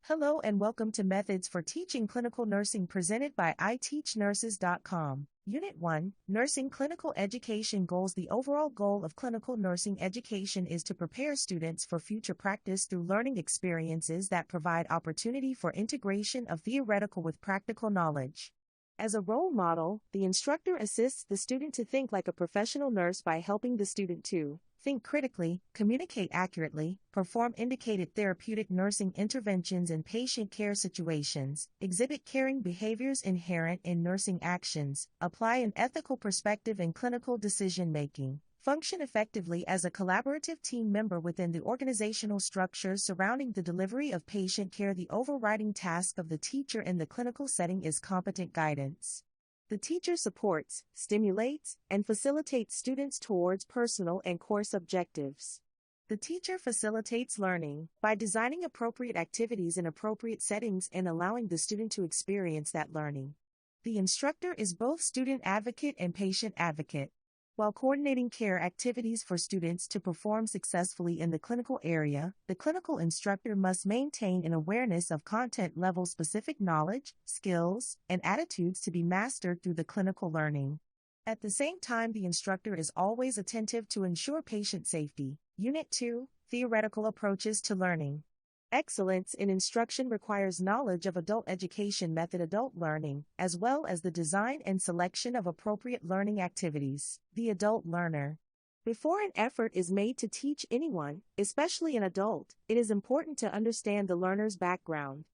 Hello and welcome to Methods for Teaching Clinical Nursing presented by iteachnurses.com. Unit 1, Nursing Clinical Education Goals. The overall goal of clinical nursing education is to prepare students for future practice through learning experiences that provide opportunity for integration of theoretical with practical knowledge. As a role model, the instructor assists the student to think like a professional nurse by helping the student to think critically, communicate accurately, perform indicated therapeutic nursing interventions in patient care situations, exhibit caring behaviors inherent in nursing actions, apply an ethical perspective in clinical decision-making, function effectively as a collaborative team member within the organizational structures surrounding the delivery of patient care. The overriding task of the teacher in the clinical setting is competent guidance. The teacher supports, stimulates, and facilitates students towards personal and course objectives. The teacher facilitates learning by designing appropriate activities in appropriate settings and allowing the student to experience that learning. The instructor is both student advocate and patient advocate. While coordinating care activities for students to perform successfully in the clinical area, the clinical instructor must maintain an awareness of content-level specific knowledge, skills, and attitudes to be mastered through the clinical learning. At the same time, the instructor is always attentive to ensure patient safety. Unit 2, Theoretical Approaches to Learning. Excellence in instruction requires knowledge of adult education method adult learning, as well as the design and selection of appropriate learning activities. The adult learner. Before an effort is made to teach anyone, especially an adult, it is important to understand the learner's background,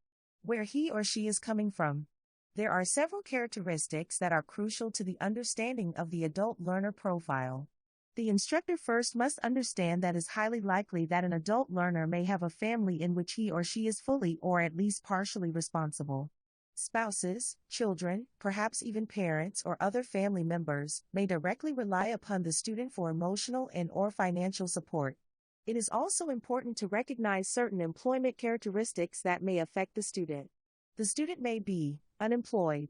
where he or she is coming from. There are several characteristics that are crucial to the understanding of the adult learner profile. The instructor first must understand that it is highly likely that an adult learner may have a family in which he or she is fully or at least partially responsible. Spouses, children, perhaps even parents or other family members may directly rely upon the student for emotional and/or financial support. It is also important to recognize certain employment characteristics that may affect the student. The student may be unemployed,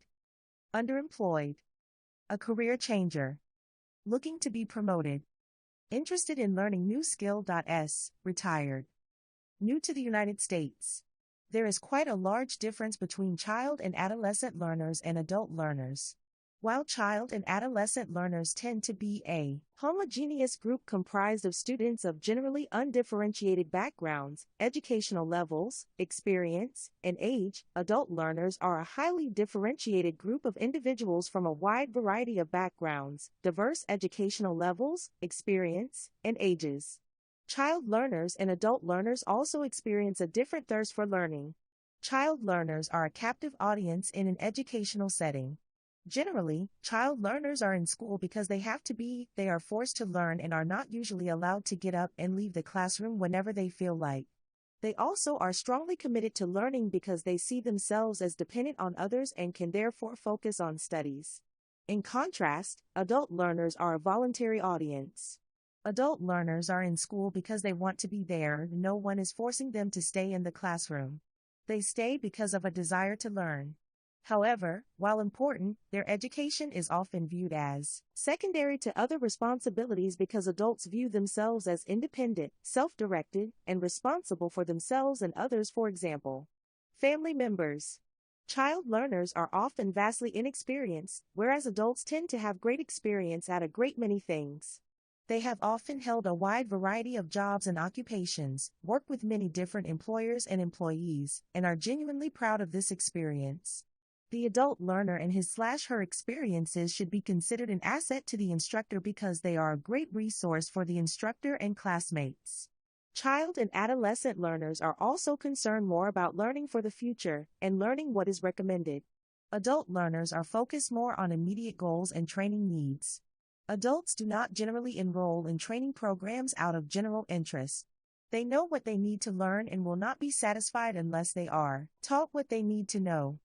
underemployed, a career changer, looking to be promoted, interested in learning new skill. Retired, new to the United States. There is quite a large difference between child and adolescent learners and adult learners. While child and adolescent learners tend to be a homogeneous group comprised of students of generally undifferentiated backgrounds, educational levels, experience, and age, adult learners are a highly differentiated group of individuals from a wide variety of backgrounds, diverse educational levels, experience, and ages. Child learners and adult learners also experience a different thirst for learning. Child learners are a captive audience in an educational setting. Generally, child learners are in school because they have to be. They are forced to learn and are not usually allowed to get up and leave the classroom whenever they feel like. They also are strongly committed to learning because they see themselves as dependent on others and can therefore focus on studies. In contrast, adult learners are a voluntary audience. Adult learners are in school because they want to be there. No one is forcing them to stay in the classroom. They stay because of a desire to learn. However, while important, their education is often viewed as secondary to other responsibilities because adults view themselves as independent, self-directed, and responsible for themselves and others. For example, family members. Child learners are often vastly inexperienced, whereas adults tend to have great experience at a great many things. They have often held a wide variety of jobs and occupations, worked with many different employers and employees, and are genuinely proud of this experience. The adult learner and his/her experiences should be considered an asset to the instructor because they are a great resource for the instructor and classmates. Child and adolescent learners are also concerned more about learning for the future and learning what is recommended. Adult learners are focused more on immediate goals and training needs. Adults do not generally enroll in training programs out of general interest. They know what they need to learn and will not be satisfied unless they are taught what they need to know.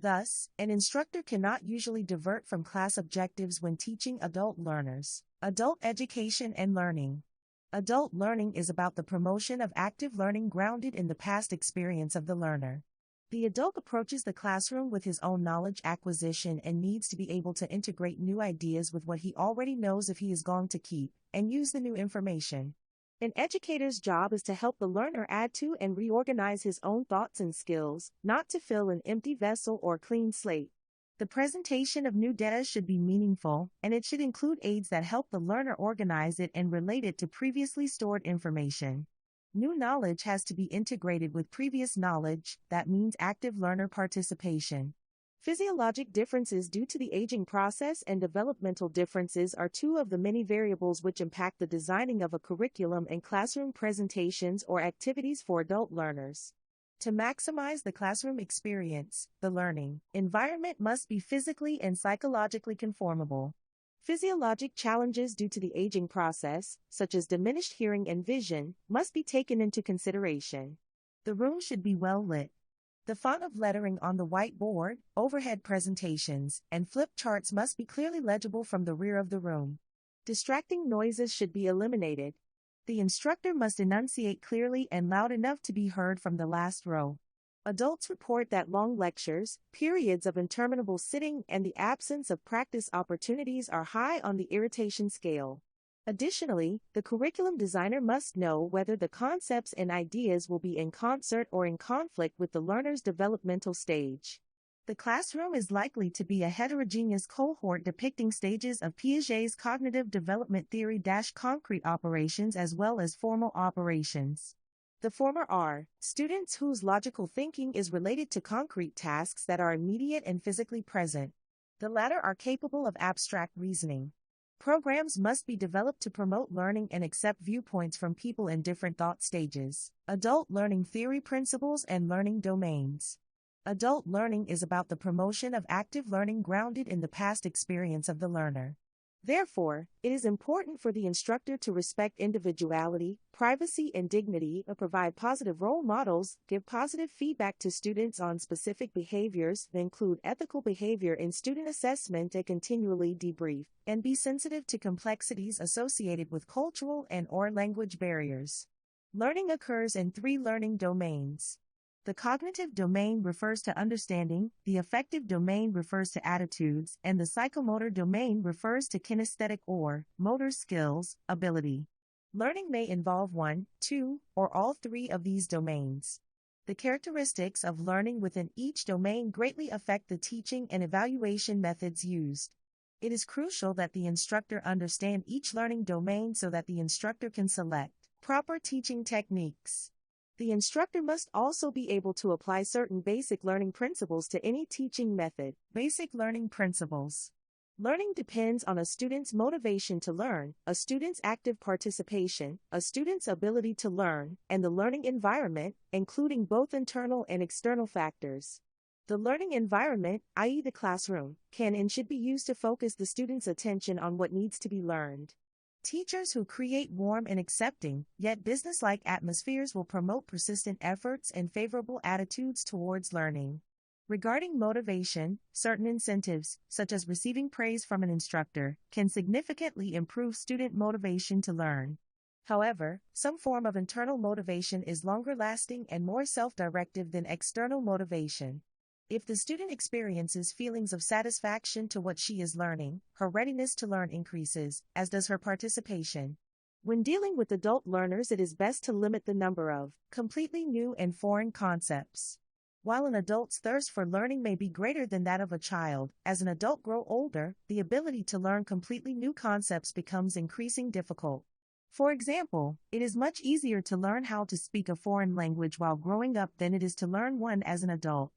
Thus, an instructor cannot usually divert from class objectives when teaching adult learners. Adult education and learning. Adult learning is about the promotion of active learning grounded in the past experience of the learner. The adult approaches the classroom with his own knowledge acquisition and needs to be able to integrate new ideas with what he already knows if he is going to keep and use the new information. An educator's job is to help the learner add to and reorganize his own thoughts and skills, not to fill an empty vessel or clean slate. The presentation of new data should be meaningful, and it should include aids that help the learner organize it and relate it to previously stored information. New knowledge has to be integrated with previous knowledge, that means active learner participation. Physiologic differences due to the aging process and developmental differences are two of the many variables which impact the designing of a curriculum and classroom presentations or activities for adult learners. To maximize the classroom experience, the learning environment must be physically and psychologically conformable. Physiologic challenges due to the aging process, such as diminished hearing and vision, must be taken into consideration. The room should be well lit. The font of lettering on the whiteboard, overhead presentations, and flip charts must be clearly legible from the rear of the room. Distracting noises should be eliminated. The instructor must enunciate clearly and loud enough to be heard from the last row. Adults report that long lectures, periods of interminable sitting, and the absence of practice opportunities are high on the irritation scale. Additionally, the curriculum designer must know whether the concepts and ideas will be in concert or in conflict with the learner's developmental stage. The classroom is likely to be a heterogeneous cohort depicting stages of Piaget's cognitive development theory - concrete operations as well as formal operations. The former are students whose logical thinking is related to concrete tasks that are immediate and physically present. The latter are capable of abstract reasoning. Programs must be developed to promote learning and accept viewpoints from people in different thought stages. Adult learning theory principles and learning domains. Adult learning is about the promotion of active learning grounded in the past experience of the learner. Therefore, it is important for the instructor to respect individuality, privacy, and dignity, provide positive role models, give positive feedback to students on specific behaviors, include ethical behavior in student assessment, and continually debrief, and be sensitive to complexities associated with cultural and/or language barriers. Learning occurs in 3 learning domains. The cognitive domain refers to understanding, the affective domain refers to attitudes, and the psychomotor domain refers to kinesthetic or motor skills, ability. Learning may involve 1, 2, or all 3 of these domains. The characteristics of learning within each domain greatly affect the teaching and evaluation methods used. It is crucial that the instructor understand each learning domain so that the instructor can select proper teaching techniques. The instructor must also be able to apply certain basic learning principles to any teaching method. Basic learning principles. Learning depends on a student's motivation to learn, a student's active participation, a student's ability to learn, and the learning environment, including both internal and external factors. The learning environment, i.e. the classroom, can and should be used to focus the student's attention on what needs to be learned. Teachers who create warm and accepting, yet business-like atmospheres will promote persistent efforts and favorable attitudes towards learning. Regarding motivation, certain incentives, such as receiving praise from an instructor, can significantly improve student motivation to learn. However, some form of internal motivation is longer-lasting and more self-directive than external motivation. If the student experiences feelings of satisfaction to what she is learning, her readiness to learn increases, as does her participation. When dealing with adult learners, it is best to limit the number of completely new and foreign concepts. While an adult's thirst for learning may be greater than that of a child, as an adult grows older, the ability to learn completely new concepts becomes increasingly difficult. For example, it is much easier to learn how to speak a foreign language while growing up than it is to learn one as an adult.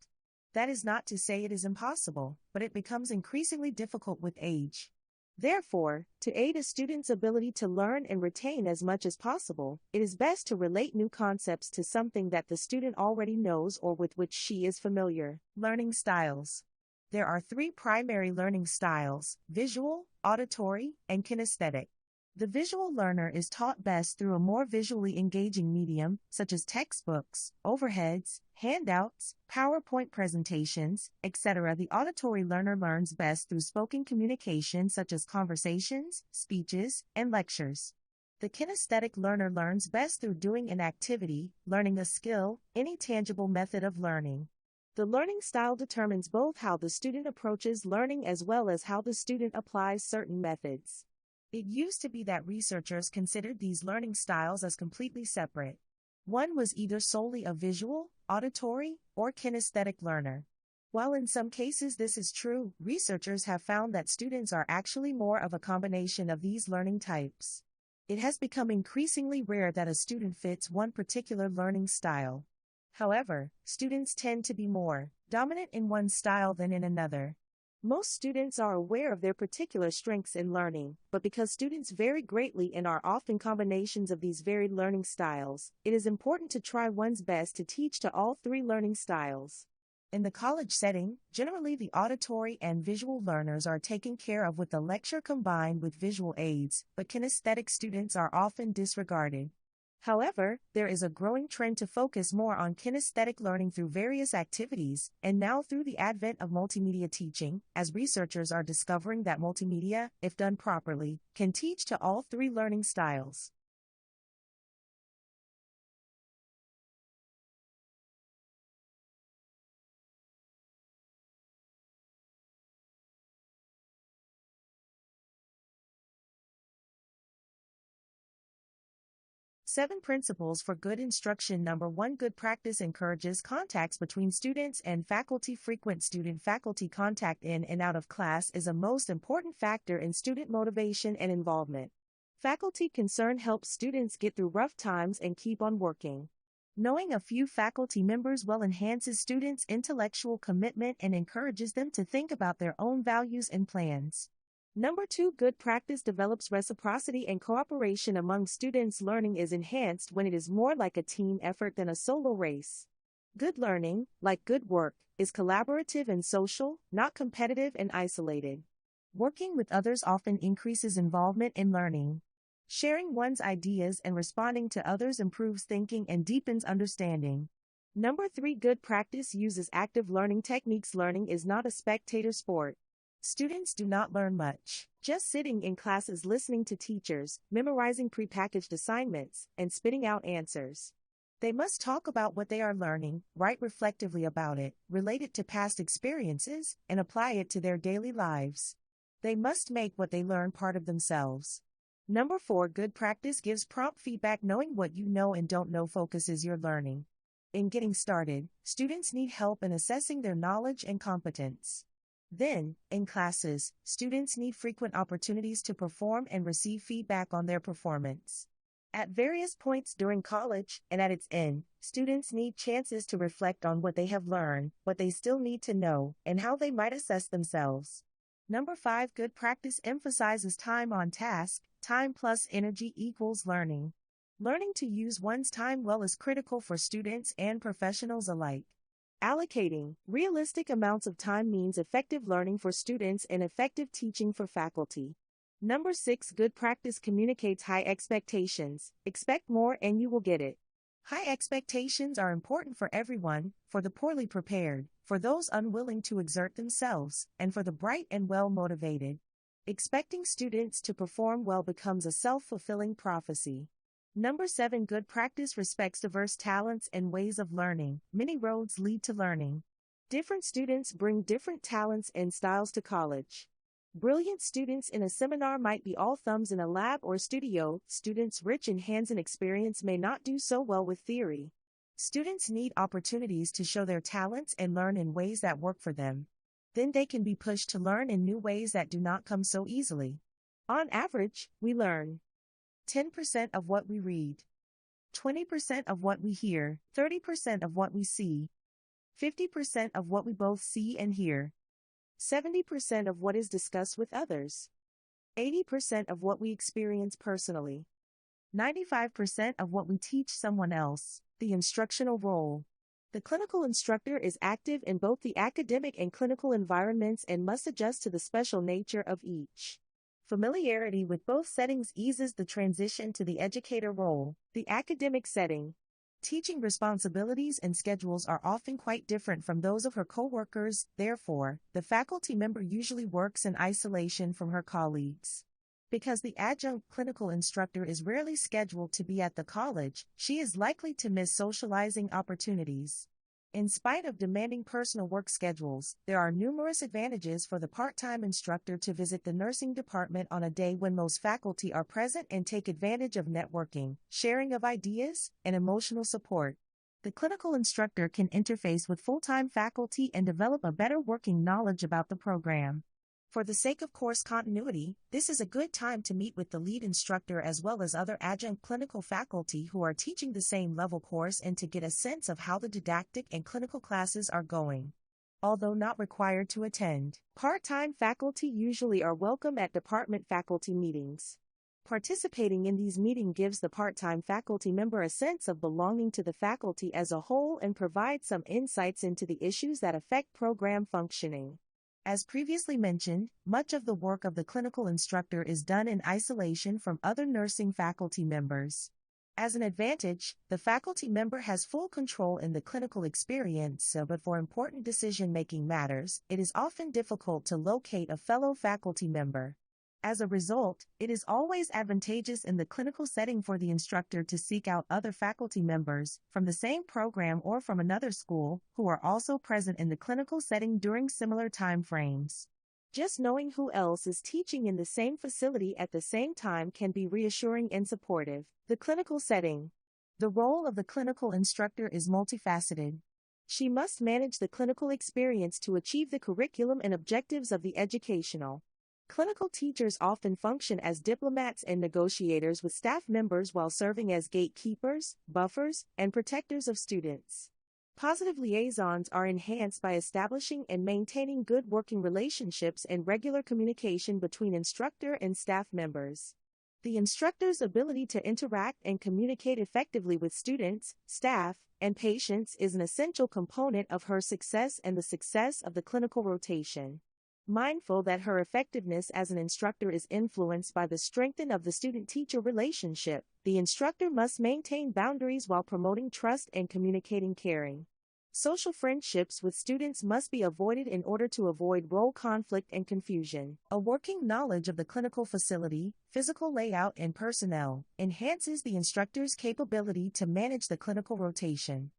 That is not to say it is impossible, but it becomes increasingly difficult with age. Therefore, to aid a student's ability to learn and retain as much as possible, it is best to relate new concepts to something that the student already knows or with which she is familiar. Learning styles. There are 3 primary learning styles: visual, auditory, and kinesthetic. The visual learner is taught best through a more visually engaging medium, such as textbooks, overheads, handouts, PowerPoint presentations, etc. The auditory learner learns best through spoken communication, such as conversations, speeches, and lectures. The kinesthetic learner learns best through doing an activity, learning a skill, any tangible method of learning. The learning style determines both how the student approaches learning as well as how the student applies certain methods. It used to be that researchers considered these learning styles as completely separate. One was either solely a visual, auditory, or kinesthetic learner. While in some cases this is true, researchers have found that students are actually more of a combination of these learning types. It has become increasingly rare that a student fits one particular learning style. However, students tend to be more dominant in one style than in another. Most students are aware of their particular strengths in learning, but because students vary greatly and are often combinations of these varied learning styles, it is important to try one's best to teach to all three learning styles. In the college setting, generally the auditory and visual learners are taken care of with the lecture combined with visual aids, but kinesthetic students are often disregarded. However, there is a growing trend to focus more on kinesthetic learning through various activities, and now through the advent of multimedia teaching, as researchers are discovering that multimedia, if done properly, can teach to all three learning styles. Seven principles for good instruction. Number 1. Good practice encourages contacts between students and faculty. Frequent student-faculty contact in and out of class is a most important factor in student motivation and involvement. Faculty concern helps students get through rough times and keep on working. Knowing a few faculty members well enhances students' intellectual commitment and encourages them to think about their own values and plans. Number 2. Good practice develops reciprocity and cooperation among students. Learning is enhanced when it is more like a team effort than a solo race. Good learning, like good work, is collaborative and social, not competitive and isolated. Working with others often increases involvement in learning. Sharing one's ideas and responding to others improves thinking and deepens understanding. Number 3. Good practice uses active learning techniques. Learning is not a spectator sport. Students do not learn much, just sitting in classes listening to teachers, memorizing prepackaged assignments, and spitting out answers. They must talk about what they are learning, write reflectively about it, relate it to past experiences, and apply it to their daily lives. They must make what they learn part of themselves. Number 4. Good practice gives prompt feedback. Knowing what you know and don't know focuses your learning. In getting started, students need help in assessing their knowledge and competence. Then, in classes, students need frequent opportunities to perform and receive feedback on their performance. At various points during college and at its end, students need chances to reflect on what they have learned, what they still need to know, and how they might assess themselves. Number 5. Good practice emphasizes time on task. Time plus energy equals learning. Learning to use one's time well is critical for students and professionals alike. Allocating realistic amounts of time means effective learning for students and effective teaching for faculty. Number 6. Good practice communicates high expectations. Expect more and you will get it. High expectations are important for everyone, for the poorly prepared, for those unwilling to exert themselves, and for the bright and well-motivated. Expecting students to perform well becomes a self-fulfilling prophecy. Number 7. Good practice respects diverse talents and ways of learning. Many roads lead to learning. Different students bring different talents and styles to college. Brilliant students in a seminar might be all thumbs in a lab or studio. Students rich in hands-on experience may not do so well with theory. Students need opportunities to show their talents and learn in ways that work for them. Then they can be pushed to learn in new ways that do not come so easily. On average, we learn 10% of what we read, 20% of what we hear, 30% of what we see, 50% of what we both see and hear, 70% of what is discussed with others, 80% of what we experience personally, 95% of what we teach someone else. The instructional role. The clinical instructor is active in both the academic and clinical environments and must adjust to the special nature of each. Familiarity with both settings eases the transition to the educator role. The academic setting. Teaching responsibilities and schedules are often quite different from those of her coworkers. Therefore, the faculty member usually works in isolation from her colleagues. Because the adjunct clinical instructor is rarely scheduled to be at the college, she is likely to miss socializing opportunities. In spite of demanding personal work schedules, there are numerous advantages for the part-time instructor to visit the nursing department on a day when most faculty are present and take advantage of networking, sharing of ideas, and emotional support. The clinical instructor can interface with full-time faculty and develop a better working knowledge about the program. For the sake of course continuity, this is a good time to meet with the lead instructor as well as other adjunct clinical faculty who are teaching the same level course and to get a sense of how the didactic and clinical classes are going. Although not required to attend, part-time faculty usually are welcome at department faculty meetings. Participating in these meetings gives the part-time faculty member a sense of belonging to the faculty as a whole and provides some insights into the issues that affect program functioning. As previously mentioned, much of the work of the clinical instructor is done in isolation from other nursing faculty members. As an advantage, the faculty member has full control in the clinical experience, but for important decision-making matters, it is often difficult to locate a fellow faculty member. As a result, it is always advantageous in the clinical setting for the instructor to seek out other faculty members from the same program or from another school who are also present in the clinical setting during similar time frames. Just knowing who else is teaching in the same facility at the same time can be reassuring and supportive. The clinical setting. The role of the clinical instructor is multifaceted. She must manage the clinical experience to achieve the curriculum and objectives of the educational. Clinical teachers often function as diplomats and negotiators with staff members while serving as gatekeepers, buffers, and protectors of students. Positive liaisons are enhanced by establishing and maintaining good working relationships and regular communication between instructor and staff members. The instructor's ability to interact and communicate effectively with students, staff, and patients is an essential component of her success and the success of the clinical rotation. Mindful that her effectiveness as an instructor is influenced by the strengthening of the student-teacher relationship, the instructor must maintain boundaries while promoting trust and communicating caring. Social friendships with students must be avoided in order to avoid role conflict and confusion. A working knowledge of the clinical facility, physical layout, and personnel enhances the instructor's capability to manage the clinical rotation.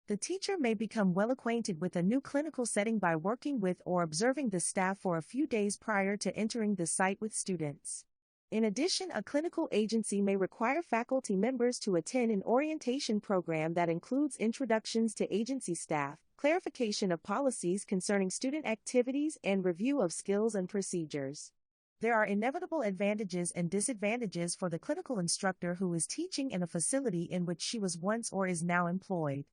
The teacher may become well acquainted with a new clinical setting by working with or observing the staff for a few days prior to entering the site with students. In addition, a clinical agency may require faculty members to attend an orientation program that includes introductions to agency staff, clarification of policies concerning student activities, and review of skills and procedures. There are inevitable advantages and disadvantages for the clinical instructor who is teaching in a facility in which she was once or is now employed.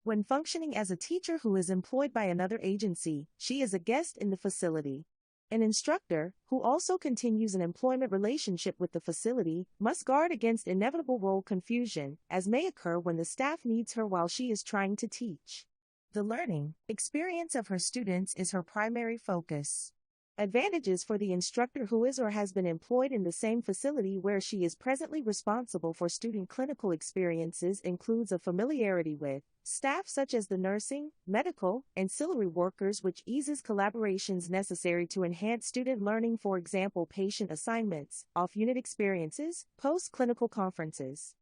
When functioning as a teacher who is employed by another agency, she is a guest in the facility. An instructor, who also continues an employment relationship with the facility, must guard against inevitable role confusion, as may occur when the staff needs her while she is trying to teach. The learning experience of her students is her primary focus. Advantages for the instructor who is or has been employed in the same facility where she is presently responsible for student clinical experiences includes a familiarity with staff such as the nursing, medical, ancillary workers, which eases collaborations necessary to enhance student learning, for example, patient assignments, off-unit experiences, post-clinical conferences.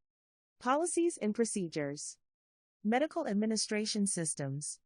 Policies and procedures. Medical administration systems.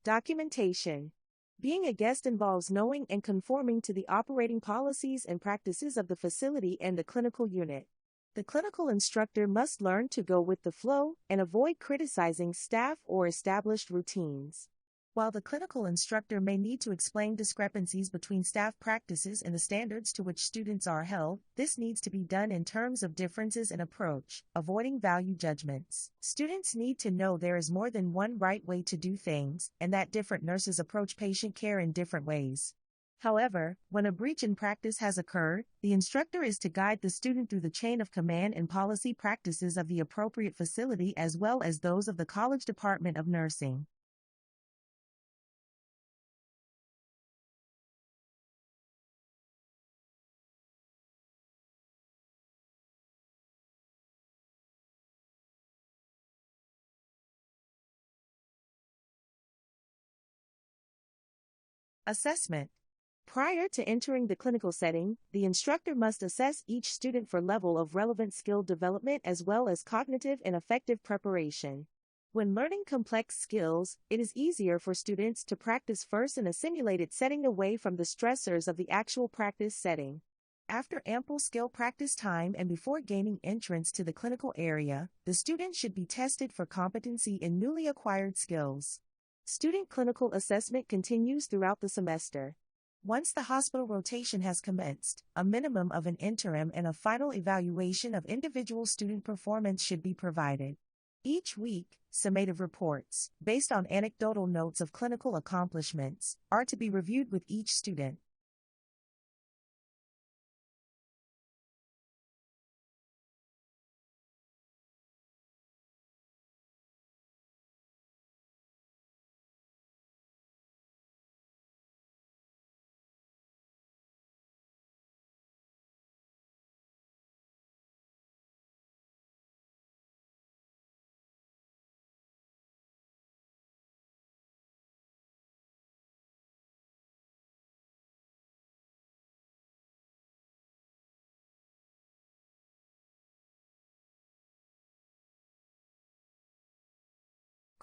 Documentation. Being a guest involves knowing and conforming to the operating policies and practices of the facility and the clinical unit. The clinical instructor must learn to go with the flow and avoid criticizing staff or established routines. While the clinical instructor may need to explain discrepancies between staff practices and the standards to which students are held, this needs to be done in terms of differences in approach, avoiding value judgments. Students need to know there is more than one right way to do things, and that different nurses approach patient care in different ways. However, when a breach in practice has occurred, the instructor is to guide the student through the chain of command and policy practices of the appropriate facility as well as those of the College Department of Nursing. Assessment. Prior to entering the clinical setting, the instructor must assess each student for level of relevant skill development as well as cognitive and affective preparation. When learning complex skills, it is easier for students to practice first in a simulated setting away from the stressors of the actual practice setting. After ample skill practice time and before gaining entrance to the clinical area, the student should be tested for competency in newly acquired skills. Student clinical assessment continues throughout the semester. Once the hospital rotation has commenced, a minimum of an interim and a final evaluation of individual student performance should be provided. Each week, summative reports, based on anecdotal notes of clinical accomplishments, are to be reviewed with each student.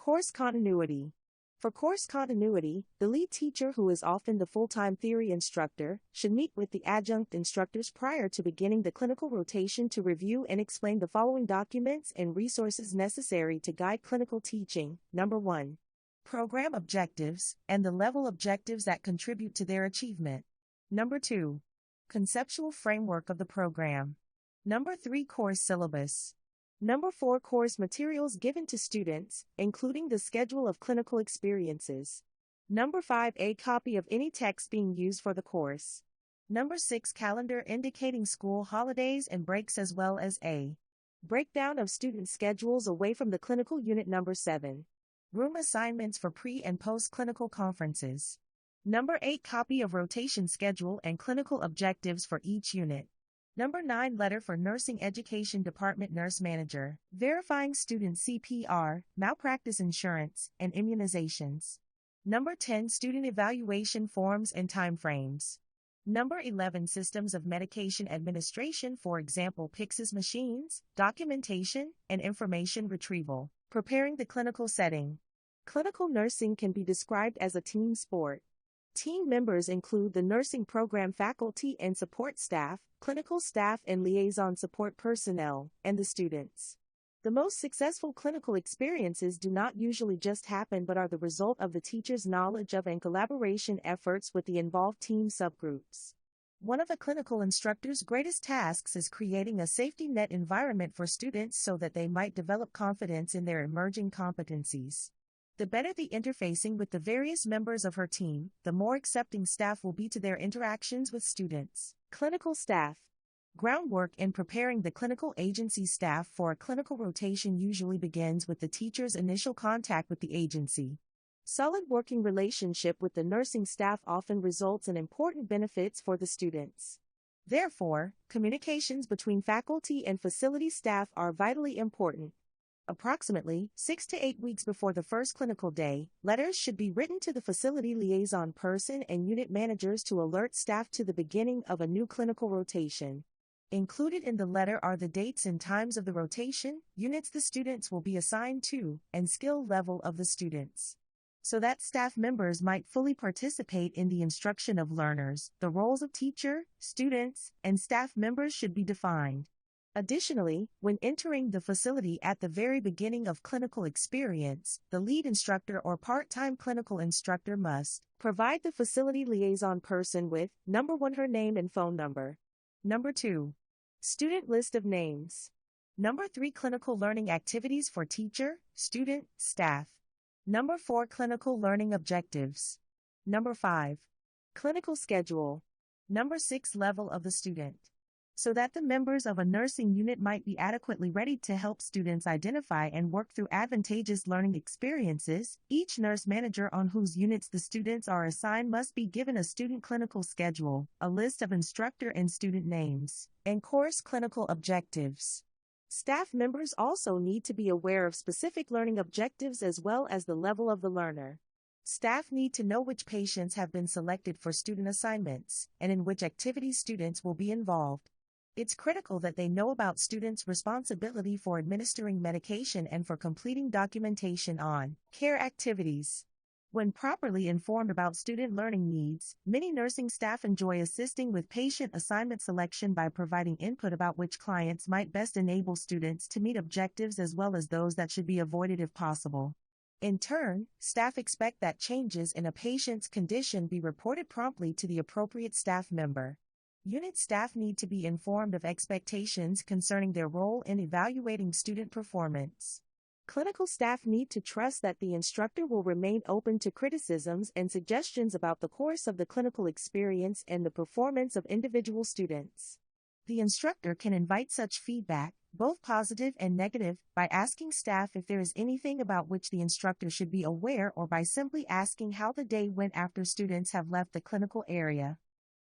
Course continuity. For course continuity, the lead teacher, who is often the full-time theory instructor, should meet with the adjunct instructors prior to beginning the clinical rotation to review and explain the following documents and resources necessary to guide clinical teaching. Number 1. Program objectives and the level objectives that contribute to their achievement. Number 2. Conceptual framework of the program. Number 3. Course syllabus. Number 4. Course materials given to students, including the schedule of clinical experiences. Number 5. A copy of any text being used for the course. Number 6. Calendar indicating school holidays and breaks, as well as a breakdown of student schedules away from the clinical unit. Number 7. Room assignments for pre- and post-clinical conferences. Number 8. Copy of rotation schedule and clinical objectives for each unit. Number 9. Letter for Nursing Education Department Nurse Manager, verifying student CPR, malpractice insurance, and immunizations. Number 10. Student evaluation forms and timeframes. Number 11. Systems of medication administration, for example Pyxis machines, documentation, and information retrieval. Preparing the clinical setting. Clinical nursing can be described as a team sport. Team members include the nursing program faculty and support staff, clinical staff and liaison support personnel, and the students. The most successful clinical experiences do not usually just happen but are the result of the teacher's knowledge of and collaboration efforts with the involved team subgroups. One of a clinical instructor's greatest tasks is creating a safety net environment for students so that they might develop confidence in their emerging competencies. The better the interfacing with the various members of her team, the more accepting staff will be to their interactions with students. Clinical staff. Groundwork in preparing the clinical agency staff for a clinical rotation usually begins with the teacher's initial contact with the agency. Solid working relationship with the nursing staff often results in important benefits for the students. Therefore, communications between faculty and facility staff are vitally important. Approximately 6 to 8 weeks before the first clinical day, letters should be written to the facility liaison person and unit managers to alert staff to the beginning of a new clinical rotation. Included in the letter are the dates and times of the rotation, units the students will be assigned to, and skill level of the students. So that staff members might fully participate in the instruction of learners, the roles of teacher, students, and staff members should be defined. Additionally, when entering the facility at the very beginning of clinical experience, the lead instructor or part-time clinical instructor must provide the facility liaison person with, number 1, her name and phone number. Number 2. Student list of names. Number 3. Clinical learning activities for teacher, student, staff. Number 4. Clinical learning objectives. Number 5. Clinical schedule. Number 6. Level of the student. So that the members of a nursing unit might be adequately ready to help students identify and work through advantageous learning experiences, each nurse manager on whose units the students are assigned must be given a student clinical schedule, a list of instructor and student names, and course clinical objectives. Staff members also need to be aware of specific learning objectives as well as the level of the learner. Staff need to know which patients have been selected for student assignments, and in which activities students will be involved. It's critical that they know about students' responsibility for administering medication and for completing documentation on care activities. When properly informed about student learning needs, many nursing staff enjoy assisting with patient assignment selection by providing input about which clients might best enable students to meet objectives as well as those that should be avoided if possible. In turn, staff expect that changes in a patient's condition be reported promptly to the appropriate staff member. Unit staff need to be informed of expectations concerning their role in evaluating student performance. Clinical staff need to trust that the instructor will remain open to criticisms and suggestions about the course of the clinical experience and the performance of individual students. The instructor can invite such feedback, both positive and negative, by asking staff if there is anything about which the instructor should be aware or by simply asking how the day went after students have left the clinical area.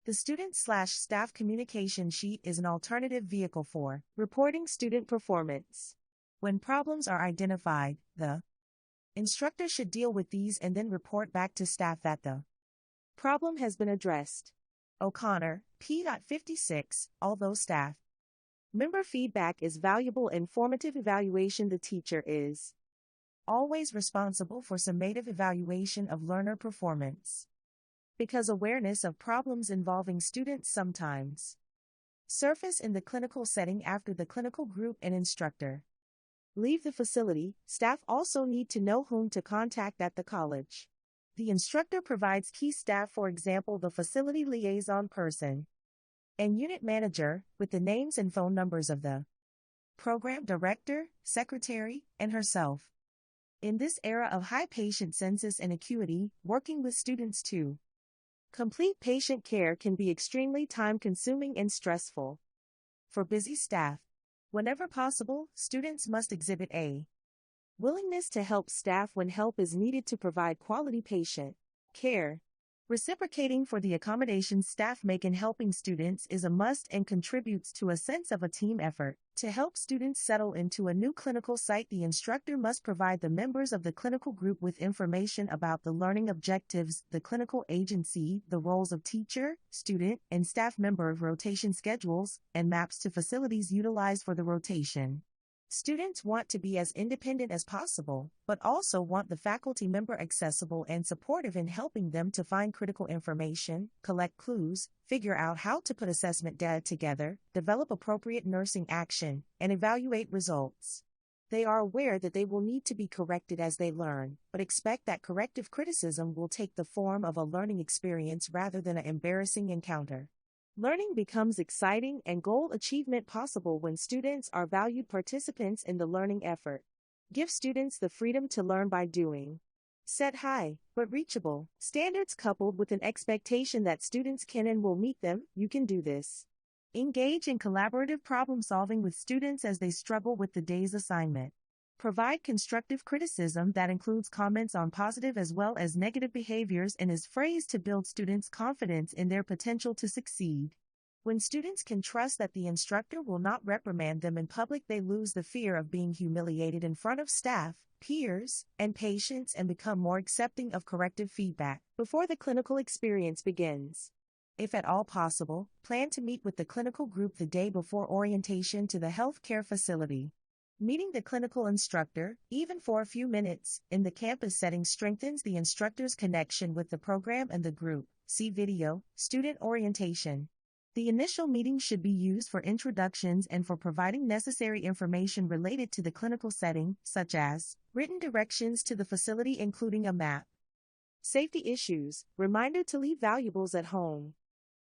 The student/staff communication sheet is an alternative vehicle for reporting student performance. When problems are identified, the instructor should deal with these and then report back to staff that the problem has been addressed. O'Connor, p.56, although staff member feedback is valuable in formative evaluation, the teacher is always responsible for summative evaluation of learner performance. Because awareness of problems involving students sometimes surface in the clinical setting after the clinical group and instructor leave the facility, staff also need to know whom to contact at the college. The instructor provides key staff, for example, the facility liaison person and unit manager, with the names and phone numbers of the program director, secretary, and herself. In this era of high patient census and acuity, working with students to complete patient care can be extremely time-consuming and stressful. For busy staff, whenever possible, students must exhibit a willingness to help staff when help is needed to provide quality patient care. Reciprocating for the accommodations staff make in helping students is a must and contributes to a sense of a team effort. To help students settle into a new clinical site, the instructor must provide the members of the clinical group with information about the learning objectives, the clinical agency, the roles of teacher, student, and staff member, rotation schedules, and maps to facilities utilized for the rotation. Students want to be as independent as possible, but also want the faculty member accessible and supportive in helping them to find critical information, collect clues, figure out how to put assessment data together, develop appropriate nursing action, and evaluate results. They are aware that they will need to be corrected as they learn, but expect that corrective criticism will take the form of a learning experience rather than an embarrassing encounter. Learning becomes exciting and goal achievement possible when students are valued participants in the learning effort. Give students the freedom to learn by doing. Set high, but reachable, standards coupled with an expectation that students can and will meet them. You can do this. Engage in collaborative problem solving with students as they struggle with the day's assignment. Provide constructive criticism that includes comments on positive as well as negative behaviors and is phrased to build students' confidence in their potential to succeed. When students can trust that the instructor will not reprimand them in public, they lose the fear of being humiliated in front of staff, peers, and patients and become more accepting of corrective feedback before the clinical experience begins. If at all possible, plan to meet with the clinical group the day before orientation to the healthcare facility. Meeting the clinical instructor, even for a few minutes, in the campus setting strengthens the instructor's connection with the program and the group. See video, Student Orientation. The initial meeting should be used for introductions and for providing necessary information related to the clinical setting, such as written directions to the facility including a map. Safety issues, reminder to leave valuables at home.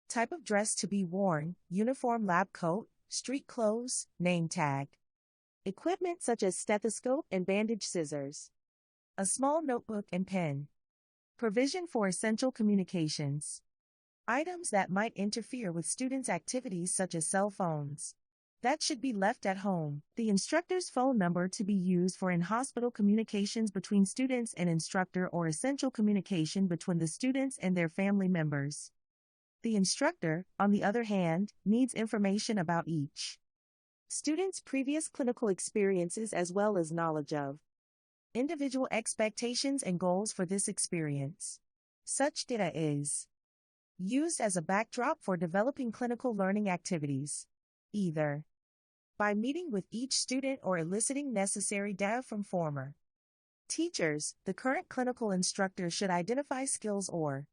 Type of dress to be worn, uniform, lab coat, street clothes, name tag. Equipment such as stethoscope and bandage scissors. A small notebook and pen. Provision for essential communications. Items that might interfere with students' activities such as cell phones. That should be left at home. The instructor's phone number to be used for in-hospital communications between students and instructor or essential communication between the students and their family members. The instructor, on the other hand, needs information about each students' previous clinical experiences as well as knowledge of individual expectations and goals for this experience. Such data is used as a backdrop for developing clinical learning activities. Either by meeting with each student or eliciting necessary data from former teachers, the current clinical instructor should identify skills or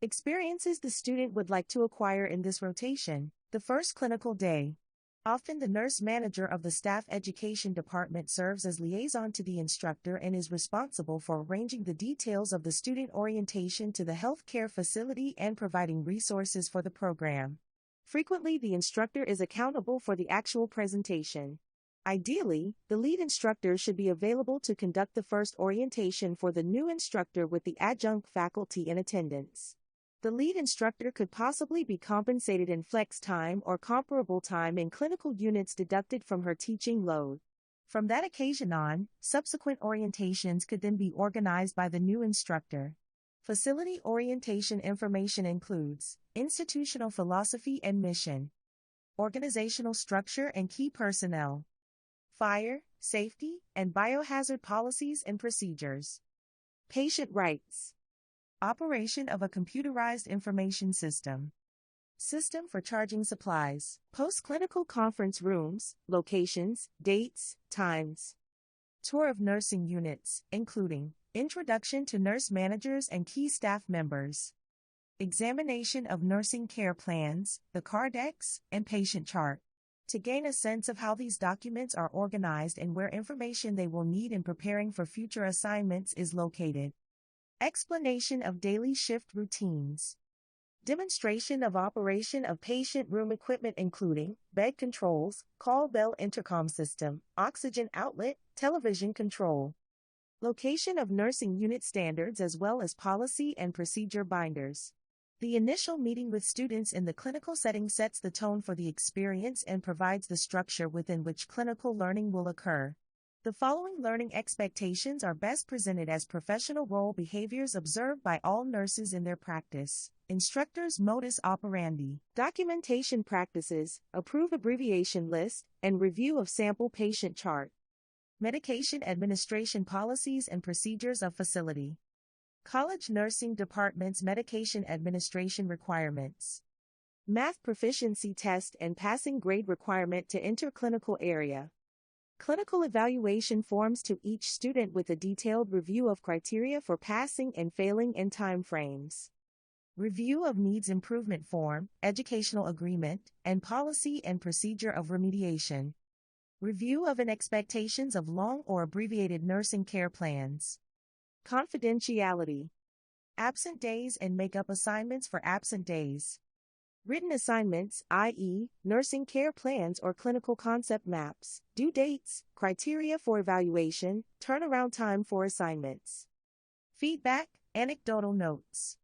experiences the student would like to acquire in this rotation. The first clinical day. Often the nurse manager of the staff education department serves as liaison to the instructor and is responsible for arranging the details of the student orientation to the healthcare facility and providing resources for the program. Frequently, the instructor is accountable for the actual presentation. Ideally, the lead instructor should be available to conduct the first orientation for the new instructor with the adjunct faculty in attendance. The lead instructor could possibly be compensated in flex time or comparable time in clinical units deducted from her teaching load. From that occasion on, subsequent orientations could then be organized by the new instructor. Facility orientation information includes institutional philosophy and mission, organizational structure and key personnel, fire, safety, and biohazard policies and procedures, patient rights, operation of a computerized information system, system for charging supplies, post-clinical conference rooms, locations, dates, times, tour of nursing units, including introduction to nurse managers and key staff members, examination of nursing care plans, the Cardex, and patient chart. To gain a sense of how these documents are organized and where information they will need in preparing for future assignments is located. Explanation of daily shift routines. Demonstration of operation of patient room equipment including bed controls, call bell intercom system, oxygen outlet, television control. Location of nursing unit standards as well as policy and procedure binders. The initial meeting with students in the clinical setting sets the tone for the experience and provides the structure within which clinical learning will occur. The following learning expectations are best presented as professional role behaviors observed by all nurses in their practice. Instructors' modus operandi, documentation practices, approve abbreviation list, and review of sample patient chart. Medication administration policies and procedures of facility. College nursing department's medication administration requirements. Math proficiency test and passing grade requirement to enter clinical area. Clinical evaluation forms to each student with a detailed review of criteria for passing and failing and time frames. Review of needs improvement form, educational agreement, and policy and procedure of remediation. Review of and expectations of long or abbreviated nursing care plans. Confidentiality. Absent days and make-up assignments for absent days. Written assignments, i.e., nursing care plans or clinical concept maps, due dates, criteria for evaluation, turnaround time for assignments. Feedback, anecdotal notes.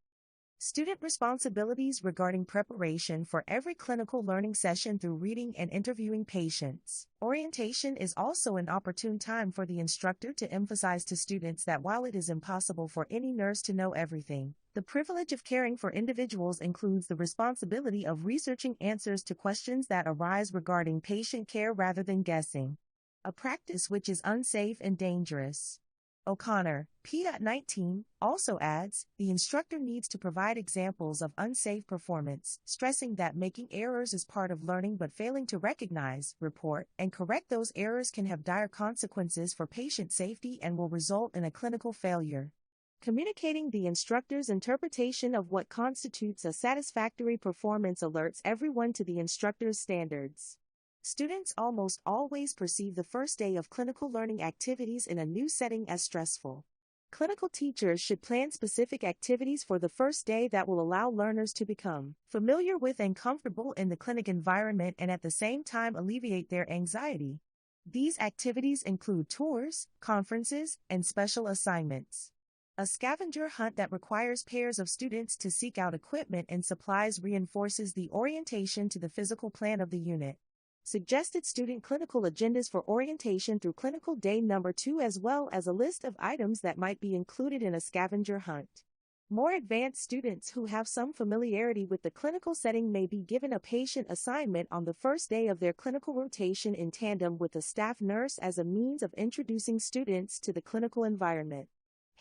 Student responsibilities regarding preparation for every clinical learning session through reading and interviewing patients. Orientation is also an opportune time for the instructor to emphasize to students that while it is impossible for any nurse to know everything, the privilege of caring for individuals includes the responsibility of researching answers to questions that arise regarding patient care rather than guessing. A practice which is unsafe and dangerous. O'Connor, P.19, also adds, the instructor needs to provide examples of unsafe performance, stressing that making errors is part of learning but failing to recognize, report, and correct those errors can have dire consequences for patient safety and will result in a clinical failure. Communicating the instructor's interpretation of what constitutes a satisfactory performance alerts everyone to the instructor's standards. Students almost always perceive the first day of clinical learning activities in a new setting as stressful. Clinical teachers should plan specific activities for the first day that will allow learners to become familiar with and comfortable in the clinic environment and at the same time alleviate their anxiety. These activities include tours, conferences, and special assignments. A scavenger hunt that requires pairs of students to seek out equipment and supplies reinforces the orientation to the physical plan of the unit. Suggested student clinical agendas for orientation through clinical day number 2 as well as a list of items that might be included in a scavenger hunt. More advanced students who have some familiarity with the clinical setting may be given a patient assignment on the first day of their clinical rotation in tandem with a staff nurse as a means of introducing students to the clinical environment.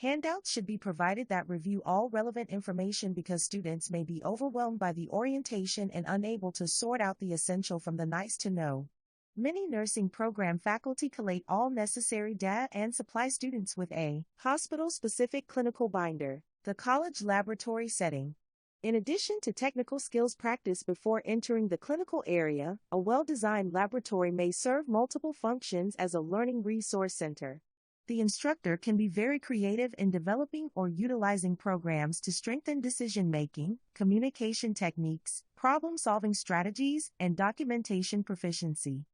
Handouts should be provided that review all relevant information because students may be overwhelmed by the orientation and unable to sort out the essential from the nice to know. Many nursing program faculty collate all necessary data and supply students with a hospital-specific clinical binder, the college laboratory setting. In addition to technical skills practice before entering the clinical area, a well-designed laboratory may serve multiple functions as a learning resource center. The instructor can be very creative in developing or utilizing programs to strengthen decision-making, communication techniques, problem-solving strategies, and documentation proficiency.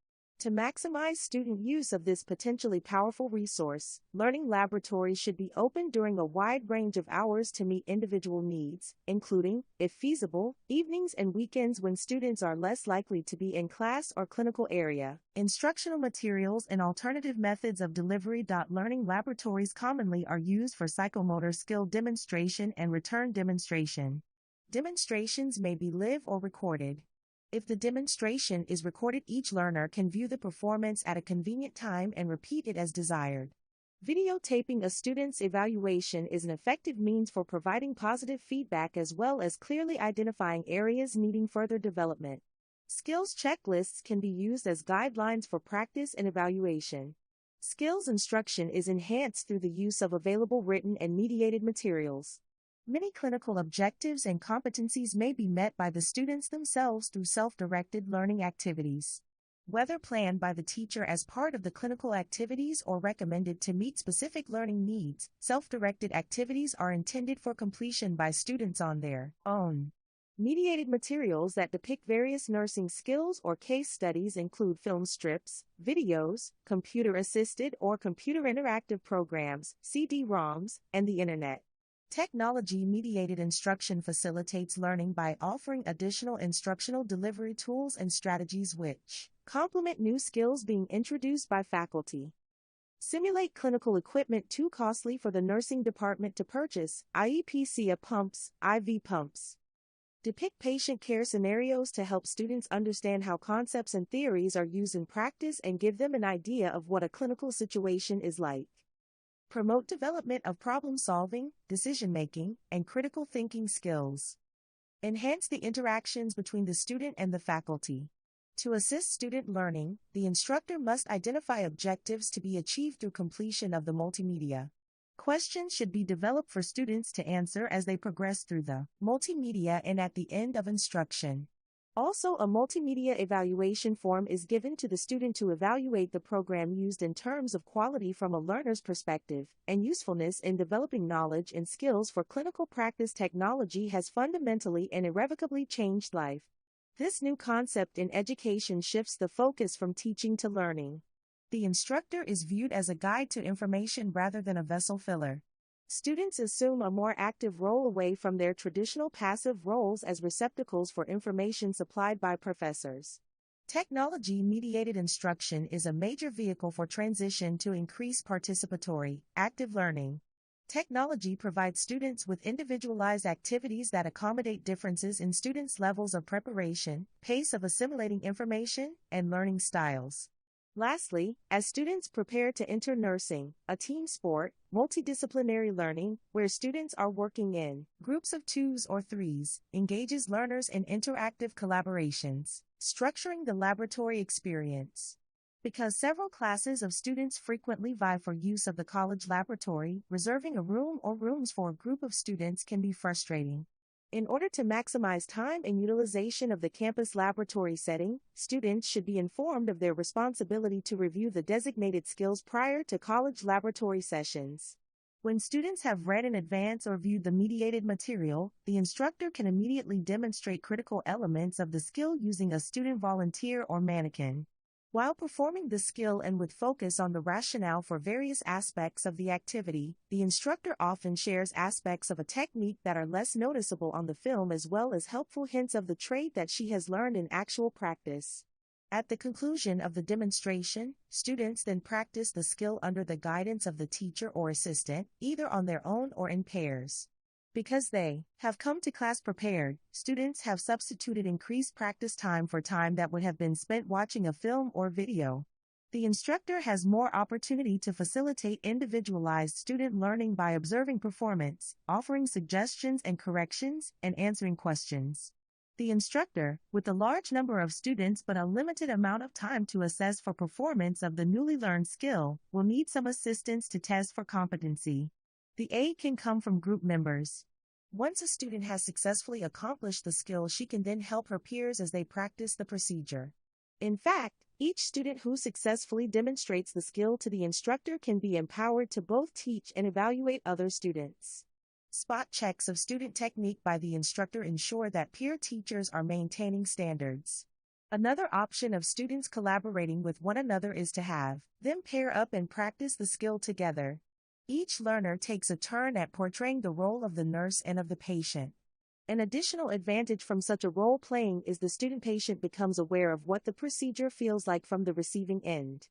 To maximize student use of this potentially powerful resource, learning laboratories should be open during a wide range of hours to meet individual needs, including, if feasible, evenings and weekends when students are less likely to be in class or clinical area. Instructional materials and alternative methods of delivery. Learning laboratories commonly are used for psychomotor skill demonstration and return demonstration. Demonstrations may be live or recorded. If the demonstration is recorded, each learner can view the performance at a convenient time and repeat it as desired. Videotaping a student's evaluation is an effective means for providing positive feedback as well as clearly identifying areas needing further development. Skills checklists can be used as guidelines for practice and evaluation. Skills instruction is enhanced through the use of available written and mediated materials. Many clinical objectives and competencies may be met by the students themselves through self-directed learning activities. Whether planned by the teacher as part of the clinical activities or recommended to meet specific learning needs, self-directed activities are intended for completion by students on their own. Mediated materials that depict various nursing skills or case studies include film strips, videos, computer-assisted or computer interactive programs, CD-ROMs, and the Internet. Technology-mediated instruction facilitates learning by offering additional instructional delivery tools and strategies which complement new skills being introduced by faculty. Simulate clinical equipment too costly for the nursing department to purchase, i.e. PCA pumps, IV pumps. Depict patient care scenarios to help students understand how concepts and theories are used in practice and give them an idea of what a clinical situation is like. Promote development of problem-solving, decision-making, and critical thinking skills. Enhance the interactions between the student and the faculty. To assist student learning, the instructor must identify objectives to be achieved through completion of the multimedia. Questions should be developed for students to answer as they progress through the multimedia and at the end of instruction. Also, a multimedia evaluation form is given to the student to evaluate the program used in terms of quality from a learner's perspective, and usefulness in developing knowledge and skills for clinical practice. Technology has fundamentally and irrevocably changed life. This new concept in education shifts the focus from teaching to learning. The instructor is viewed as a guide to information rather than a vessel filler. Students assume a more active role away from their traditional passive roles as receptacles for information supplied by professors. Technology-mediated instruction is a major vehicle for transition to increase participatory, active learning. Technology provides students with individualized activities that accommodate differences in students' levels of preparation, pace of assimilating information, and learning styles. Lastly, as students prepare to enter nursing, a team sport, multidisciplinary learning, where students are working in groups of 2s or 3s, engages learners in interactive collaborations, structuring the laboratory experience. Because several classes of students frequently vie for use of the college laboratory, reserving a room or rooms for a group of students can be frustrating. In order to maximize time and utilization of the campus laboratory setting, students should be informed of their responsibility to review the designated skills prior to college laboratory sessions. When students have read in advance or viewed the mediated material, the instructor can immediately demonstrate critical elements of the skill using a student volunteer or mannequin. While performing the skill and with focus on the rationale for various aspects of the activity, the instructor often shares aspects of a technique that are less noticeable on the film as well as helpful hints of the trade that she has learned in actual practice. At the conclusion of the demonstration, students then practice the skill under the guidance of the teacher or assistant, either on their own or in pairs. Because they have come to class prepared, students have substituted increased practice time for time that would have been spent watching a film or video. The instructor has more opportunity to facilitate individualized student learning by observing performance, offering suggestions and corrections, and answering questions. The instructor, with a large number of students but a limited amount of time to assess for performance of the newly learned skill, will need some assistance to test for competency. The aid can come from group members. Once a student has successfully accomplished the skill, she can then help her peers as they practice the procedure. In fact, each student who successfully demonstrates the skill to the instructor can be empowered to both teach and evaluate other students. Spot checks of student technique by the instructor ensure that peer teachers are maintaining standards. Another option of students collaborating with one another is to have them pair up and practice the skill together. Each learner takes a turn at portraying the role of the nurse and of the patient. An additional advantage from such a role-playing is the student-patient becomes aware of what the procedure feels like from the receiving end.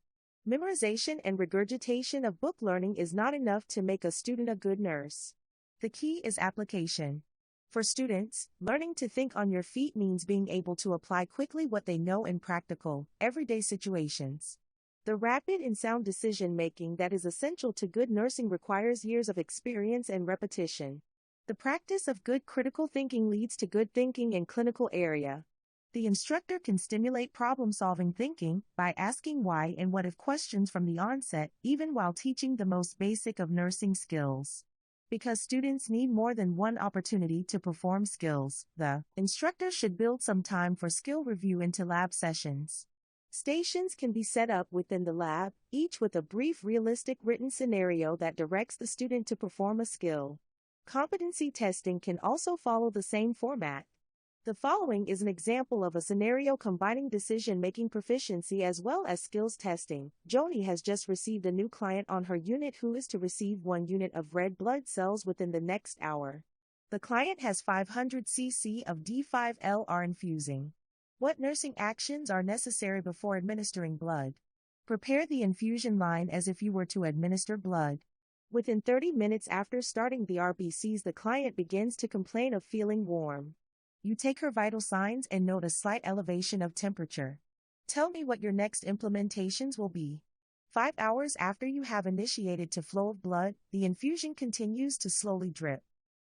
Memorization and regurgitation of book learning is not enough to make a student a good nurse. The key is application. For students, learning to think on your feet means being able to apply quickly what they know in practical, everyday situations. The rapid and sound decision-making that is essential to good nursing requires years of experience and repetition. The practice of good critical thinking leads to good thinking in clinical area. The instructor can stimulate problem-solving thinking by asking why and what if questions from the onset, even while teaching the most basic of nursing skills. Because students need more than one opportunity to perform skills, the instructor should build some time for skill review into lab sessions. Stations can be set up within the lab, each with a brief realistic written scenario that directs the student to perform a skill. Competency testing can also follow the same format. The following is an example of a scenario combining decision-making proficiency as well as skills testing. Joni has just received a new client on her unit who is to receive 1 unit of red blood cells within the next hour. The client has 500 cc of D5LR infusing. What nursing actions are necessary before administering blood? Prepare the infusion line as if you were to administer blood. Within 30 minutes after starting the RBCs, the client begins to complain of feeling warm. You take her vital signs and note a slight elevation of temperature. Tell me what your next implementations will be. 5 hours after you have initiated to flow of blood, the infusion continues to slowly drip.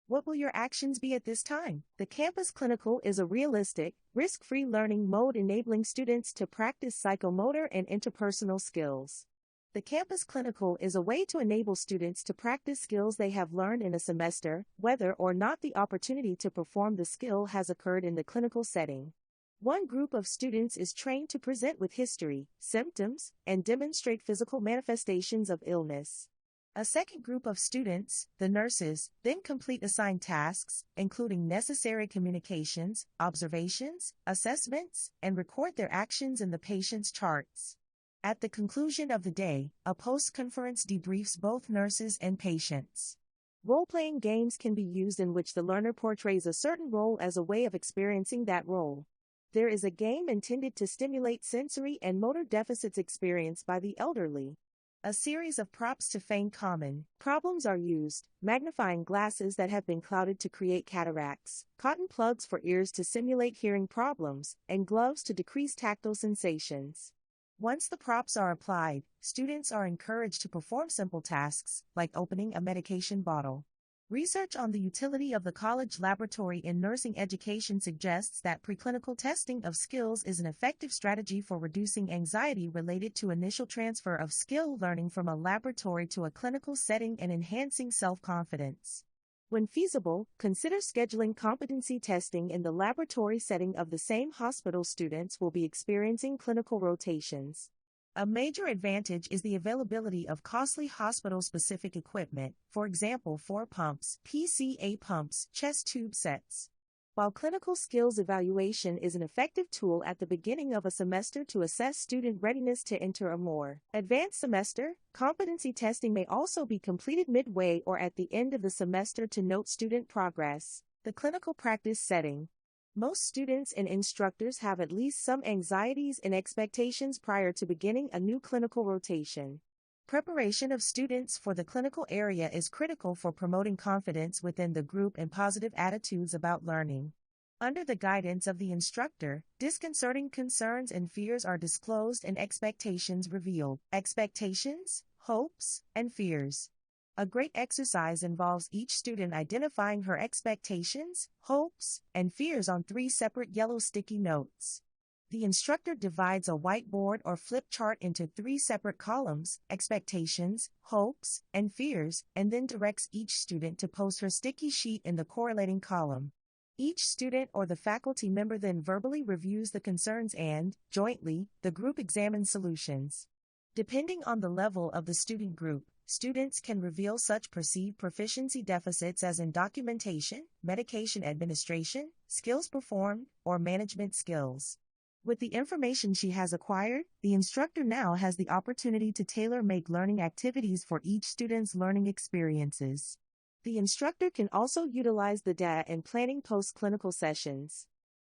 What will your actions be at this time? The campus clinical is a realistic, risk-free learning mode enabling students to practice psychomotor and interpersonal skills. The campus clinical is a way to enable students to practice skills they have learned in a semester, whether or not the opportunity to perform the skill has occurred in the clinical setting. One group of students is trained to present with history, symptoms, and demonstrate physical manifestations of illness. A second group of students, the nurses, then complete assigned tasks, including necessary communications, observations, assessments, and record their actions in the patient's charts. At the conclusion of the day, a post-conference debriefs both nurses and patients. Role-playing games can be used in which the learner portrays a certain role as a way of experiencing that role. There is a game intended to stimulate sensory and motor deficits experienced by the elderly. A series of props to feign common problems are used: magnifying glasses that have been clouded to create cataracts, cotton plugs for ears to simulate hearing problems, and gloves to decrease tactile sensations. Once the props are applied, students are encouraged to perform simple tasks, like opening a medication bottle. Research on the utility of the college laboratory in nursing education suggests that preclinical testing of skills is an effective strategy for reducing anxiety related to initial transfer of skill learning from a laboratory to a clinical setting and enhancing self-confidence. When feasible, consider scheduling competency testing in the laboratory setting of the same hospital. Students will be experiencing clinical rotations. A major advantage is the availability of costly hospital-specific equipment, for example 4 pumps, PCA pumps, chest tube sets. While clinical skills evaluation is an effective tool at the beginning of a semester to assess student readiness to enter a more advanced semester, competency testing may also be completed midway or at the end of the semester to note student progress. The clinical practice setting. Most students and instructors have at least some anxieties and expectations prior to beginning a new clinical rotation. Preparation of students for the clinical area is critical for promoting confidence within the group and positive attitudes about learning. Under the guidance of the instructor, disconcerting concerns and fears are disclosed and expectations revealed. Expectations, hopes, and fears. A great exercise involves each student identifying her expectations, hopes, and fears on 3 separate yellow sticky notes. The instructor divides a whiteboard or flip chart into 3 separate columns, expectations, hopes, and fears, and then directs each student to post her sticky sheet in the correlating column. Each student or the faculty member then verbally reviews the concerns and, jointly, the group examines solutions. Depending on the level of the student group, students can reveal such perceived proficiency deficits as in documentation, medication administration, skills performed, or management skills. With the information she has acquired, the instructor now has the opportunity to tailor-make learning activities for each student's learning experiences. The instructor can also utilize the data in planning post-clinical sessions.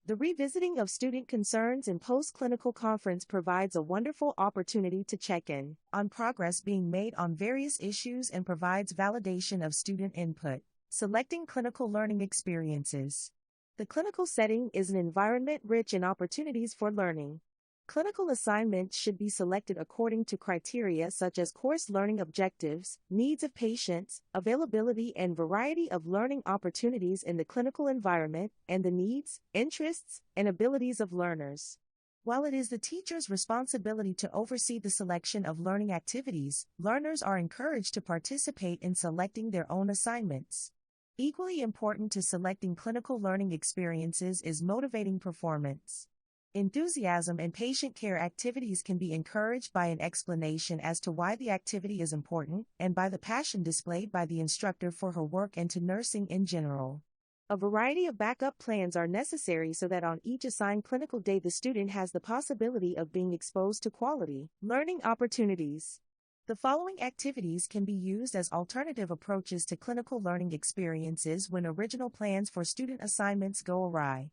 The revisiting of student concerns in post-clinical conference provides a wonderful opportunity to check in on progress being made on various issues and provides validation of student input. Selecting clinical learning experiences. The clinical setting is an environment rich in opportunities for learning. Clinical assignments should be selected according to criteria such as course learning objectives, needs of patients, availability and variety of learning opportunities in the clinical environment, and the needs, interests, and abilities of learners. While it is the teacher's responsibility to oversee the selection of learning activities, learners are encouraged to participate in selecting their own assignments. Equally important to selecting clinical learning experiences is motivating performance. Enthusiasm in patient care activities can be encouraged by an explanation as to why the activity is important, and by the passion displayed by the instructor for her work and to nursing in general. A variety of backup plans are necessary so that on each assigned clinical day the student has the possibility of being exposed to quality learning opportunities. The following activities can be used as alternative approaches to clinical learning experiences when original plans for student assignments go awry.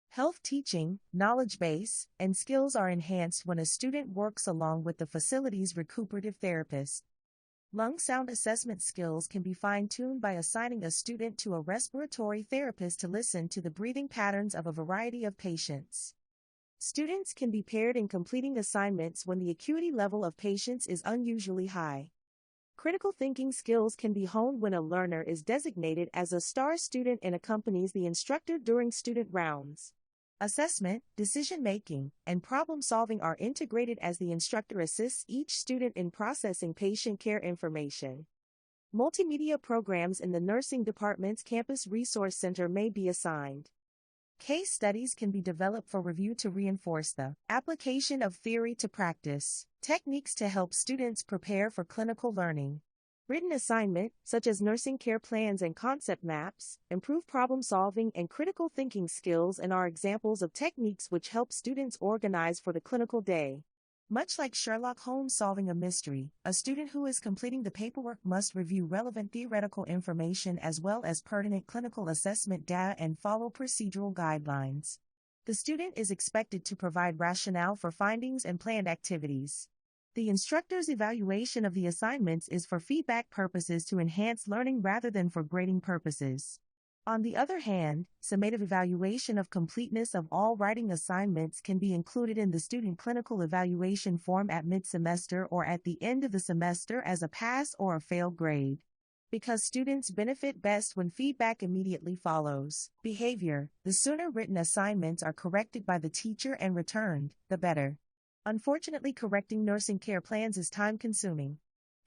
Health teaching, knowledge base, and skills are enhanced when a student works along with the facility's recuperative therapist. Lung sound assessment skills can be fine-tuned by assigning a student to a respiratory therapist to listen to the breathing patterns of a variety of patients. Students can be paired in completing assignments when the acuity level of patients is unusually high. Critical thinking skills can be honed when a learner is designated as a star student and accompanies the instructor during student rounds. Assessment, decision-making, and problem-solving are integrated as the instructor assists each student in processing patient care information. Multimedia programs in the nursing department's campus resource center may be assigned. Case studies can be developed for review to reinforce the application of theory to practice, techniques to help students prepare for clinical learning. Written assignment, such as nursing care plans and concept maps, improve problem-solving and critical thinking skills and are examples of techniques which help students organize for the clinical day. Much like Sherlock Holmes solving a mystery, a student who is completing the paperwork must review relevant theoretical information as well as pertinent clinical assessment data and follow procedural guidelines. The student is expected to provide rationale for findings and planned activities. The instructor's evaluation of the assignments is for feedback purposes to enhance learning rather than for grading purposes. On the other hand, summative evaluation of completeness of all writing assignments can be included in the student clinical evaluation form at mid-semester or at the end of the semester as a pass or a fail grade. Because students benefit best when feedback immediately follows behavior, the sooner written assignments are corrected by the teacher and returned, the better. Unfortunately, correcting nursing care plans is time-consuming.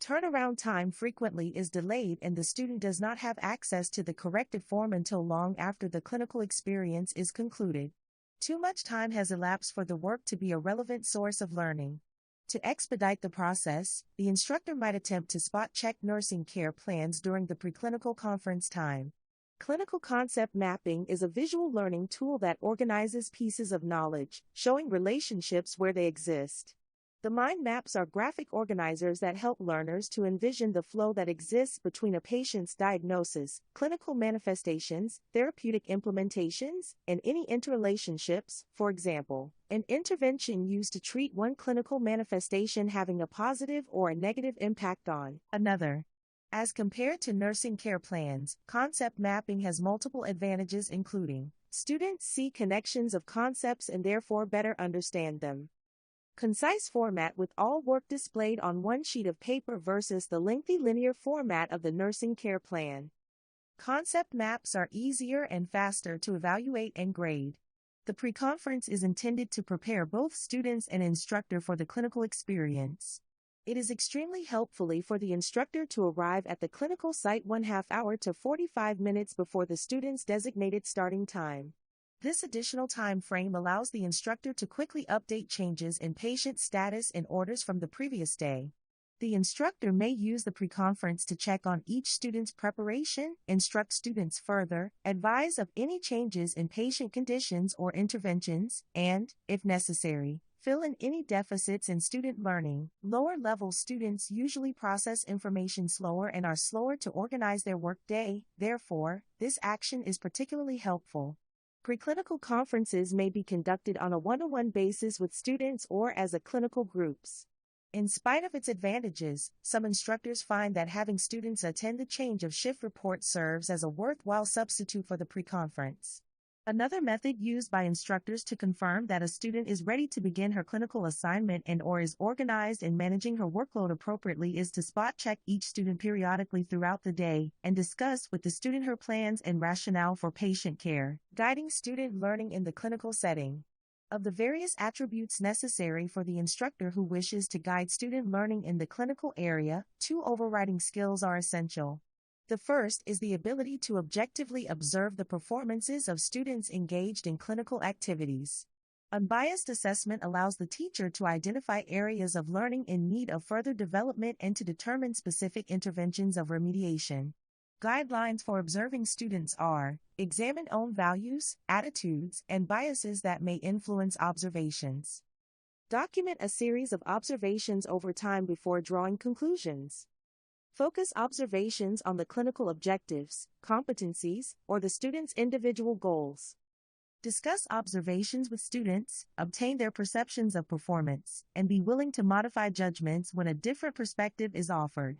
Turnaround time frequently is delayed and the student does not have access to the corrected form until long after the clinical experience is concluded. Too much time has elapsed for the work to be a relevant source of learning. To expedite the process, the instructor might attempt to spot-check nursing care plans during the preclinical conference time. Clinical concept mapping is a visual learning tool that organizes pieces of knowledge, showing relationships where they exist. The mind maps are graphic organizers that help learners to envision the flow that exists between a patient's diagnosis, clinical manifestations, therapeutic implementations, and any interrelationships. For example, an intervention used to treat one clinical manifestation having a positive or a negative impact on another. As compared to nursing care plans, concept mapping has multiple advantages including students see connections of concepts and therefore better understand them. Concise format with all work displayed on one sheet of paper versus the lengthy linear format of the nursing care plan. Concept maps are easier and faster to evaluate and grade. The pre-conference is intended to prepare both students and instructor for the clinical experience. It is extremely helpful for the instructor to arrive at the clinical site 1/2 hour to 45 minutes before the student's designated starting time. This additional time frame allows the instructor to quickly update changes in patient status and orders from the previous day. The instructor may use the pre-conference to check on each student's preparation, instruct students further, advise of any changes in patient conditions or interventions, and, if necessary, fill in any deficits in student learning. Lower-level students usually process information slower and are slower to organize their workday, therefore, this action is particularly helpful. Preclinical conferences may be conducted on a one-to-one basis with students or as a clinical groups. In spite of its advantages, some instructors find that having students attend the change of shift report serves as a worthwhile substitute for the pre-conference. Another method used by instructors to confirm that a student is ready to begin her clinical assignment and/or is organized in managing her workload appropriately is to spot check each student periodically throughout the day and discuss with the student her plans and rationale for patient care, guiding student learning in the clinical setting. Of the various attributes necessary for the instructor who wishes to guide student learning in the clinical area, 2 overriding skills are essential. The first is the ability to objectively observe the performances of students engaged in clinical activities. Unbiased assessment allows the teacher to identify areas of learning in need of further development and to determine specific interventions of remediation. Guidelines for observing students are: examine own values, attitudes, and biases that may influence observations. Document a series of observations over time before drawing conclusions. Focus observations on the clinical objectives, competencies, or the student's individual goals. Discuss observations with students, obtain their perceptions of performance, and be willing to modify judgments when a different perspective is offered.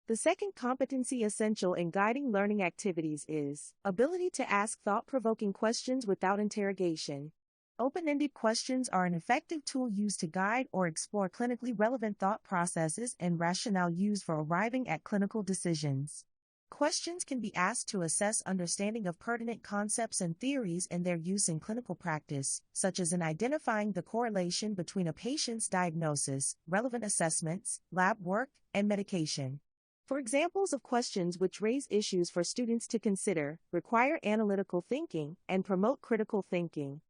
The second competency essential in guiding learning activities is ability to ask thought-provoking questions without interrogation. Open-ended questions are an effective tool used to guide or explore clinically relevant thought processes and rationale used for arriving at clinical decisions. Questions can be asked to assess understanding of pertinent concepts and theories and their use in clinical practice, such as in identifying the correlation between a patient's diagnosis, relevant assessments, lab work, and medication. For examples of questions which raise issues for students to consider, require analytical thinking, and promote critical thinking.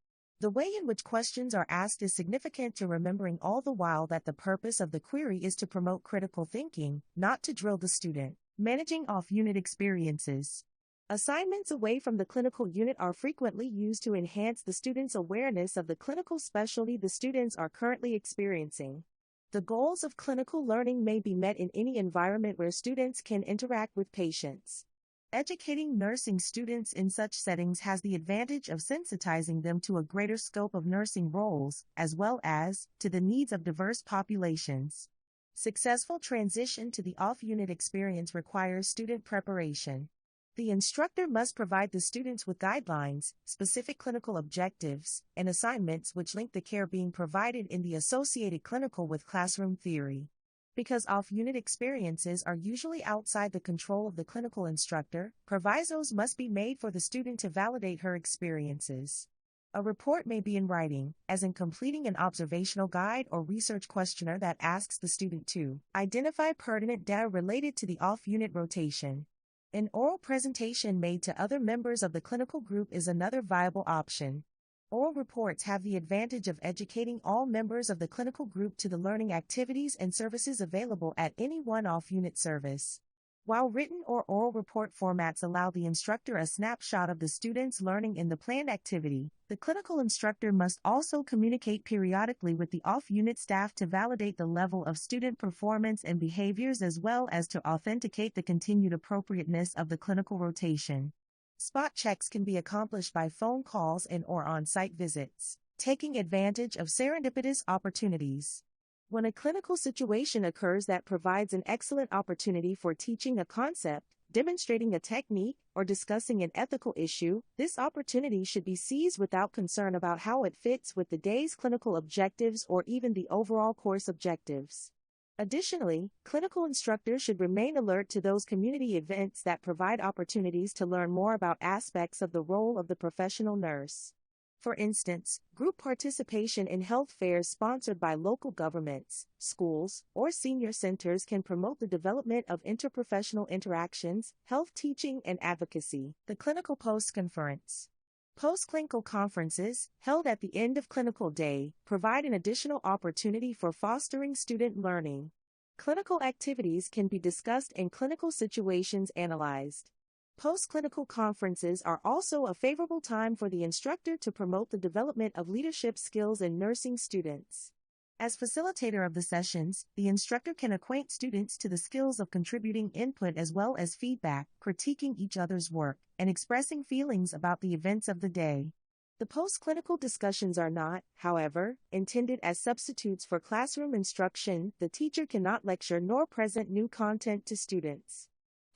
The way in which questions are asked is significant to remembering all the while that the purpose of the query is to promote critical thinking, not to drill the student. Managing off-unit experiences. Assignments away from the clinical unit are frequently used to enhance the student's awareness of the clinical specialty the students are currently experiencing. The goals of clinical learning may be met in any environment where students can interact with patients. Educating nursing students in such settings has the advantage of sensitizing them to a greater scope of nursing roles, as well as to the needs of diverse populations. Successful transition to the off-unit experience requires student preparation. The instructor must provide the students with guidelines, specific clinical objectives, and assignments which link the care being provided in the associated clinical with classroom theory. Because off-unit experiences are usually outside the control of the clinical instructor, provisos must be made for the student to validate her experiences. A report may be in writing, as in completing an observational guide or research questionnaire that asks the student to identify pertinent data related to the off-unit rotation. An oral presentation made to other members of the clinical group is another viable option. Oral reports have the advantage of educating all members of the clinical group to the learning activities and services available at any one off-unit service. While written or oral report formats allow the instructor a snapshot of the student's learning in the planned activity, the clinical instructor must also communicate periodically with the off-unit staff to validate the level of student performance and behaviors as well as to authenticate the continued appropriateness of the clinical rotation. Spot checks can be accomplished by phone calls and/or on-site visits, taking advantage of serendipitous opportunities. When a clinical situation occurs that provides an excellent opportunity for teaching a concept, demonstrating a technique, or discussing an ethical issue, this opportunity should be seized without concern about how it fits with the day's clinical objectives or even the overall course objectives. Additionally, clinical instructors should remain alert to those community events that provide opportunities to learn more about aspects of the role of the professional nurse. For instance, group participation in health fairs sponsored by local governments, schools, or senior centers can promote the development of interprofessional interactions, health teaching, and advocacy. The Clinical Post-Conference. Post-clinical conferences, held at the end of clinical day, provide an additional opportunity for fostering student learning. Clinical activities can be discussed and clinical situations analyzed. Post-clinical conferences are also a favorable time for the instructor to promote the development of leadership skills in nursing students. As facilitator of the sessions, the instructor can acquaint students to the skills of contributing input as well as feedback, critiquing each other's work, and expressing feelings about the events of the day. The post-clinical discussions are not, however, intended as substitutes for classroom instruction. The teacher cannot lecture nor present new content to students.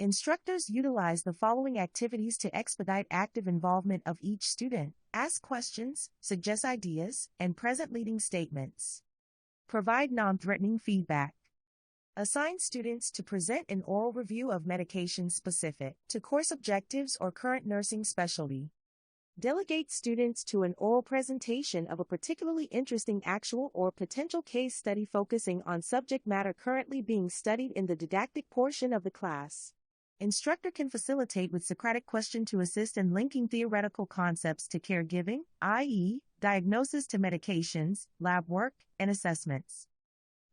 Instructors utilize the following activities to expedite active involvement of each student: ask questions, suggest ideas, and present leading statements. Provide non-threatening feedback. Assign students to present an oral review of medications specific to course objectives or current nursing specialty. Delegate students to an oral presentation of a particularly interesting actual or potential case study focusing on subject matter currently being studied in the didactic portion of the class. Instructor can facilitate with Socratic question to assist in linking theoretical concepts to caregiving, i.e., diagnosis to medications, lab work, and assessments.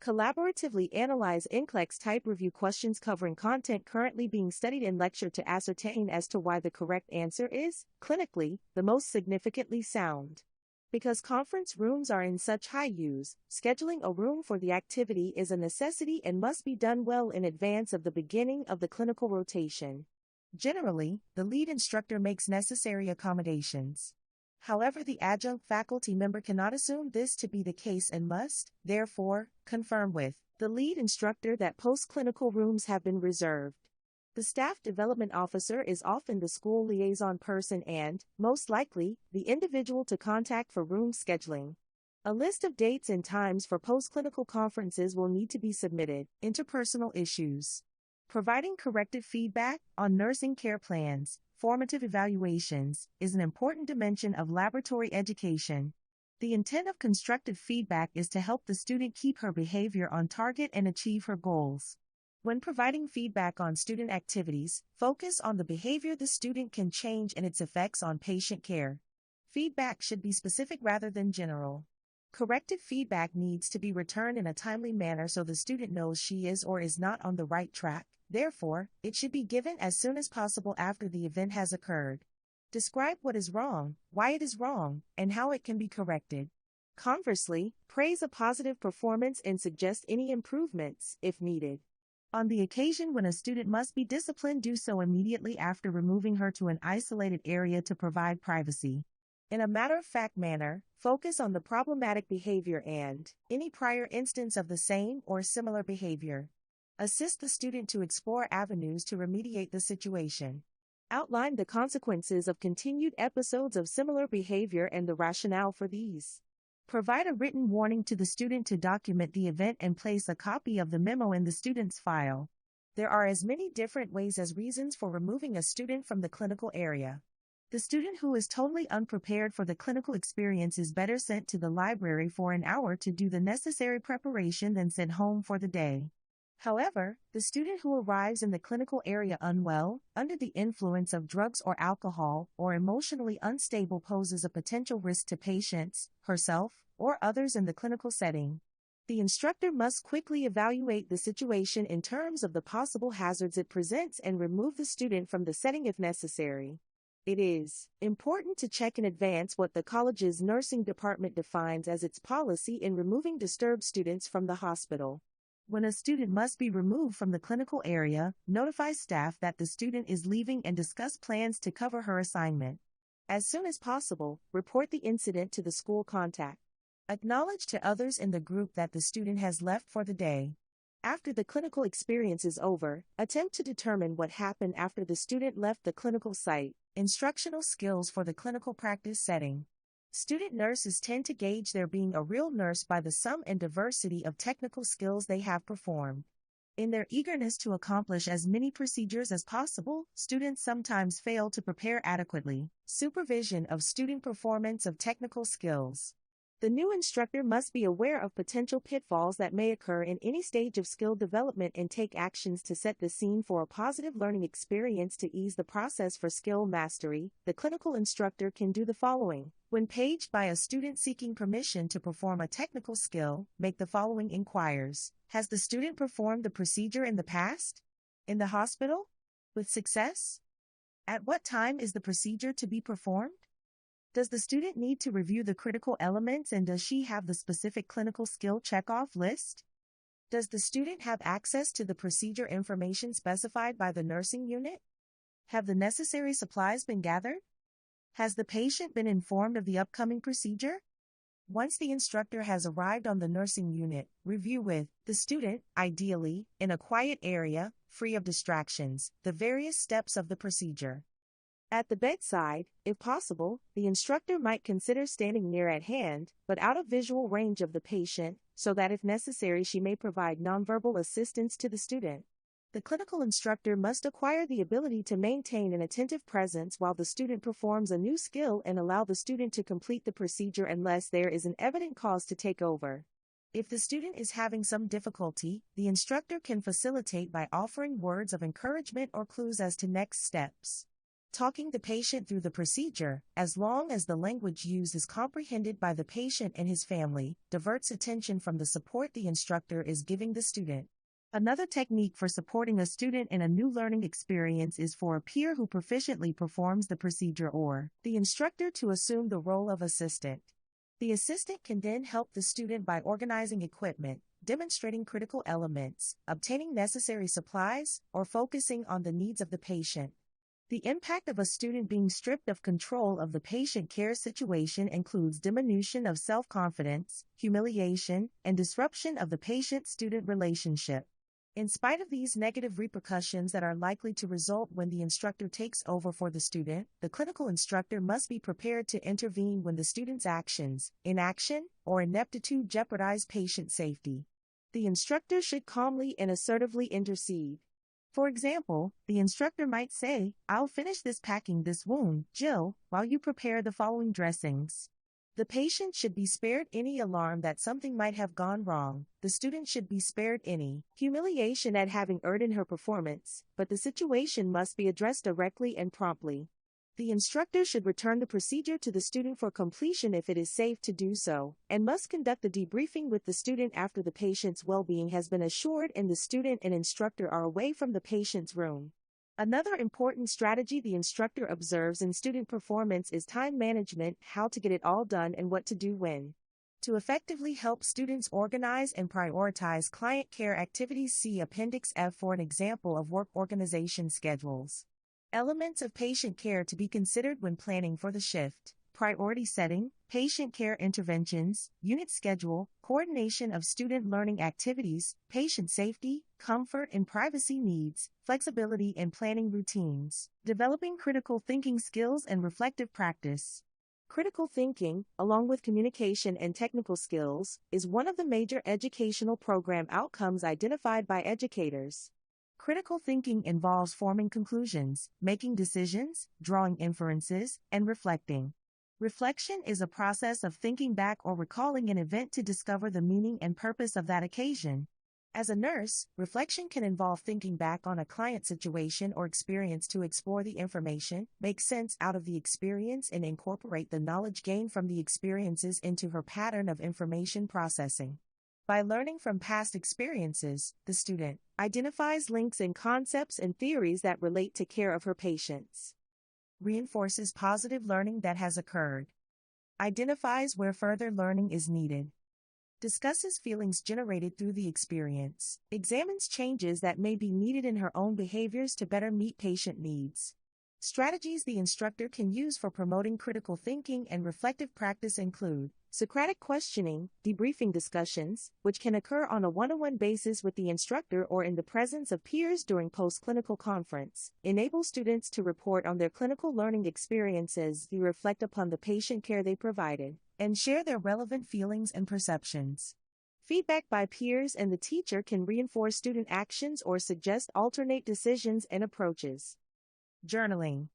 Collaboratively analyze NCLEX type review questions covering content currently being studied in lecture to ascertain as to why the correct answer is, clinically, the most significantly sound. Because conference rooms are in such high use, scheduling a room for the activity is a necessity and must be done well in advance of the beginning of the clinical rotation. Generally, the lead instructor makes necessary accommodations. However, the adjunct faculty member cannot assume this to be the case and must, therefore, confirm with the lead instructor that post-clinical rooms have been reserved. The staff development officer is often the school liaison person and, most likely, the individual to contact for room scheduling. A list of dates and times for post-clinical conferences will need to be submitted. Interpersonal issues. Providing corrective feedback on nursing care plans, formative evaluations, is an important dimension of laboratory education. The intent of constructive feedback is to help the student keep her behavior on target and achieve her goals. When providing feedback on student activities, focus on the behavior the student can change and its effects on patient care. Feedback should be specific rather than general. Corrective feedback needs to be returned in a timely manner so the student knows she is or is not on the right track. Therefore, it should be given as soon as possible after the event has occurred. Describe what is wrong, why it is wrong, and how it can be corrected. Conversely, praise a positive performance and suggest any improvements, if needed. On the occasion when a student must be disciplined, do so immediately after removing her to an isolated area to provide privacy. In a matter-of-fact manner, focus on the problematic behavior and any prior instance of the same or similar behavior. Assist the student to explore avenues to remediate the situation. Outline the consequences of continued episodes of similar behavior and the rationale for these. Provide a written warning to the student to document the event and place a copy of the memo in the student's file. There are as many different ways as reasons for removing a student from the clinical area. The student who is totally unprepared for the clinical experience is better sent to the library for an hour to do the necessary preparation than sent home for the day. However, the student who arrives in the clinical area unwell, under the influence of drugs or alcohol, or emotionally unstable poses a potential risk to patients, herself, or others in the clinical setting. The instructor must quickly evaluate the situation in terms of the possible hazards it presents and remove the student from the setting if necessary. It is important to check in advance what the college's nursing department defines as its policy in removing disturbed students from the hospital. When a student must be removed from the clinical area, notify staff that the student is leaving and discuss plans to cover her assignment. As soon as possible, report the incident to the school contact. Acknowledge to others in the group that the student has left for the day. After the clinical experience is over, attempt to determine what happened after the student left the clinical site. Instructional skills for the clinical practice setting. Student nurses tend to gauge their being a real nurse by the sum and diversity of technical skills they have performed. In their eagerness to accomplish as many procedures as possible, students sometimes fail to prepare adequately. Supervision of student performance of technical skills. The new instructor must be aware of potential pitfalls that may occur in any stage of skill development and take actions to set the scene for a positive learning experience to ease the process for skill mastery. The clinical instructor can do the following. When paged by a student seeking permission to perform a technical skill, make the following inquiries. Has the student performed the procedure in the past? In the hospital? With success? At what time is the procedure to be performed? Does the student need to review the critical elements and does she have the specific clinical skill checkoff list? Does the student have access to the procedure information specified by the nursing unit? Have the necessary supplies been gathered? Has the patient been informed of the upcoming procedure? Once the instructor has arrived on the nursing unit, review with the student, ideally, in a quiet area, free of distractions, the various steps of the procedure. At the bedside, if possible, the instructor might consider standing near at hand, but out of visual range of the patient, so that if necessary she may provide nonverbal assistance to the student. The clinical instructor must acquire the ability to maintain an attentive presence while the student performs a new skill and allow the student to complete the procedure unless there is an evident cause to take over. If the student is having some difficulty, the instructor can facilitate by offering words of encouragement or clues as to next steps. Talking the patient through the procedure, as long as the language used is comprehended by the patient and his family, diverts attention from the support the instructor is giving the student. Another technique for supporting a student in a new learning experience is for a peer who proficiently performs the procedure or the instructor to assume the role of assistant. The assistant can then help the student by organizing equipment, demonstrating critical elements, obtaining necessary supplies, or focusing on the needs of the patient. The impact of a student being stripped of control of the patient care situation includes diminution of self-confidence, humiliation, and disruption of the patient-student relationship. In spite of these negative repercussions that are likely to result when the instructor takes over for the student, the clinical instructor must be prepared to intervene when the student's actions, inaction, or ineptitude jeopardize patient safety. The instructor should calmly and assertively intercede. For example, the instructor might say, "I'll finish packing this wound, Jill, while you prepare the following dressings." The patient should be spared any alarm that something might have gone wrong. The student should be spared any humiliation at having erred in her performance, but the situation must be addressed directly and promptly. The instructor should return the procedure to the student for completion if it is safe to do so, and must conduct the debriefing with the student after the patient's well-being has been assured and the student and instructor are away from the patient's room. Another important strategy the instructor observes in student performance is time management, how to get it all done and what to do when. To effectively help students organize and prioritize client care activities, see Appendix F for an example of work organization schedules. Elements of patient care to be considered when planning for the shift: priority setting, patient care interventions, unit schedule, coordination of student learning activities, patient safety, comfort and privacy needs, flexibility in planning routines, developing critical thinking skills and reflective practice. Critical thinking, along with communication and technical skills, is one of the major educational program outcomes identified by educators. Critical thinking involves forming conclusions, making decisions, drawing inferences, and reflecting. Reflection is a process of thinking back or recalling an event to discover the meaning and purpose of that occasion. As a nurse, reflection can involve thinking back on a client situation or experience to explore the information, make sense out of the experience, and incorporate the knowledge gained from the experiences into her pattern of information processing. By learning from past experiences, the student identifies links in concepts and theories that relate to care of her patients. Reinforces positive learning that has occurred. Identifies where further learning is needed. Discusses feelings generated through the experience. Examines changes that may be needed in her own behaviors to better meet patient needs. Strategies the instructor can use for promoting critical thinking and reflective practice include Socratic questioning, debriefing discussions, which can occur on a one-on-one basis with the instructor or in the presence of peers during post-clinical conference, enable students to report on their clinical learning experiences, reflect upon the patient care they provided, and share their relevant feelings and perceptions. Feedback by peers and the teacher can reinforce student actions or suggest alternate decisions and approaches. Journaling.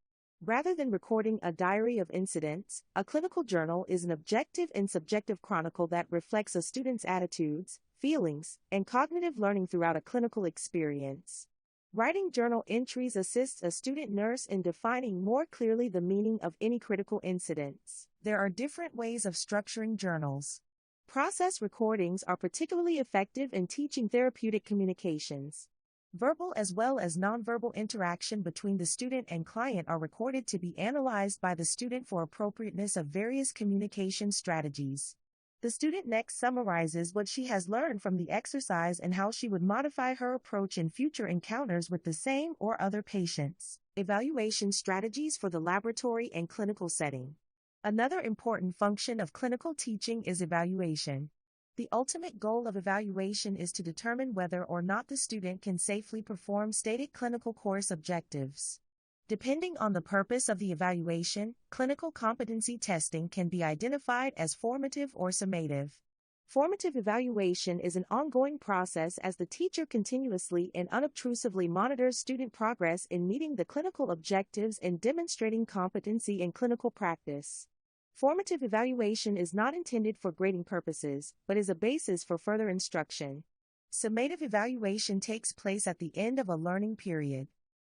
Rather than recording a diary of incidents, a clinical journal is an objective and subjective chronicle that reflects a student's attitudes, feelings, and cognitive learning throughout a clinical experience. Writing journal entries assists a student nurse in defining more clearly the meaning of any critical incidents. There are different ways of structuring journals. Process recordings are particularly effective in teaching therapeutic communications. Verbal as well as nonverbal interaction between the student and client are recorded to be analyzed by the student for appropriateness of various communication strategies. The student next summarizes what she has learned from the exercise and how she would modify her approach in future encounters with the same or other patients. Evaluation strategies for the laboratory and clinical setting. Another important function of clinical teaching is evaluation. The ultimate goal of evaluation is to determine whether or not the student can safely perform stated clinical course objectives. Depending on the purpose of the evaluation, clinical competency testing can be identified as formative or summative. Formative evaluation is an ongoing process as the teacher continuously and unobtrusively monitors student progress in meeting the clinical objectives and demonstrating competency in clinical practice. Formative evaluation is not intended for grading purposes, but is a basis for further instruction. Summative evaluation takes place at the end of a learning period.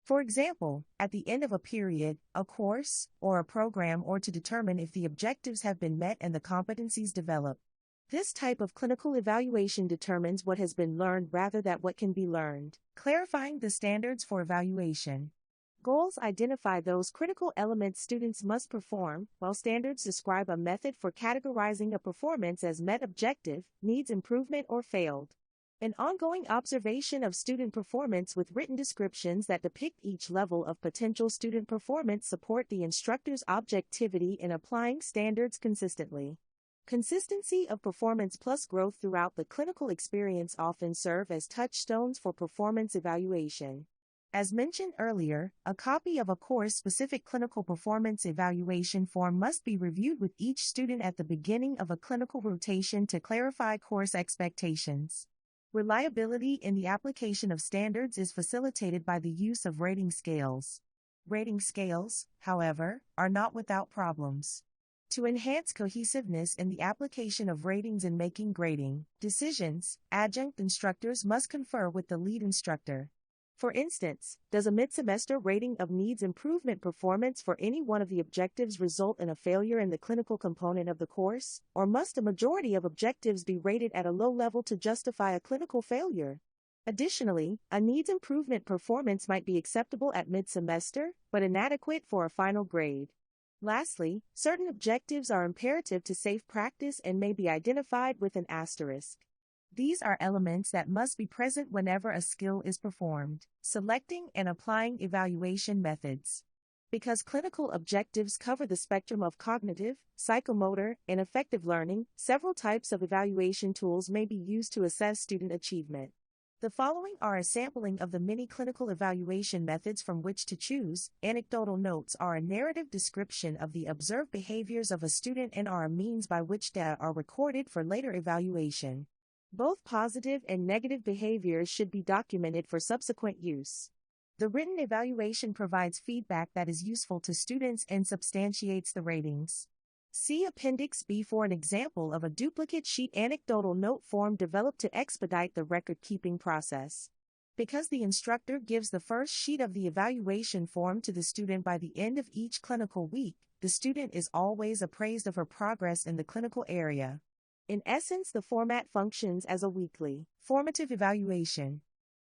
For example, at the end of a period, a course, or a program, or to determine if the objectives have been met and the competencies developed. This type of clinical evaluation determines what has been learned rather than what can be learned, clarifying the standards for evaluation. Goals identify those critical elements students must perform, while standards describe a method for categorizing a performance as met objective, needs improvement, or failed. An ongoing observation of student performance with written descriptions that depict each level of potential student performance support the instructor's objectivity in applying standards consistently. Consistency of performance plus growth throughout the clinical experience often serve as touchstones for performance evaluation. As mentioned earlier, a copy of a course-specific clinical performance evaluation form must be reviewed with each student at the beginning of a clinical rotation to clarify course expectations. Reliability in the application of standards is facilitated by the use of rating scales. Rating scales, however, are not without problems. To enhance cohesiveness in the application of ratings in making grading decisions, adjunct instructors must confer with the lead instructor. For instance, does a mid-semester rating of needs improvement performance for any one of the objectives result in a failure in the clinical component of the course, or must a majority of objectives be rated at a low level to justify a clinical failure? Additionally, a needs improvement performance might be acceptable at mid-semester, but inadequate for a final grade. Lastly, certain objectives are imperative to safe practice and may be identified with an asterisk. These are elements that must be present whenever a skill is performed. Selecting and applying evaluation methods. Because clinical objectives cover the spectrum of cognitive, psychomotor, and affective learning, several types of evaluation tools may be used to assess student achievement. The following are a sampling of the many clinical evaluation methods from which to choose. Anecdotal notes are a narrative description of the observed behaviors of a student and are a means by which data are recorded for later evaluation. Both positive and negative behaviors should be documented for subsequent use. The written evaluation provides feedback that is useful to students and substantiates the ratings. See Appendix B for an example of a duplicate sheet anecdotal note form developed to expedite the record-keeping process. Because the instructor gives the first sheet of the evaluation form to the student by the end of each clinical week, the student is always appraised of her progress in the clinical area. In essence, the format functions as a weekly, formative evaluation.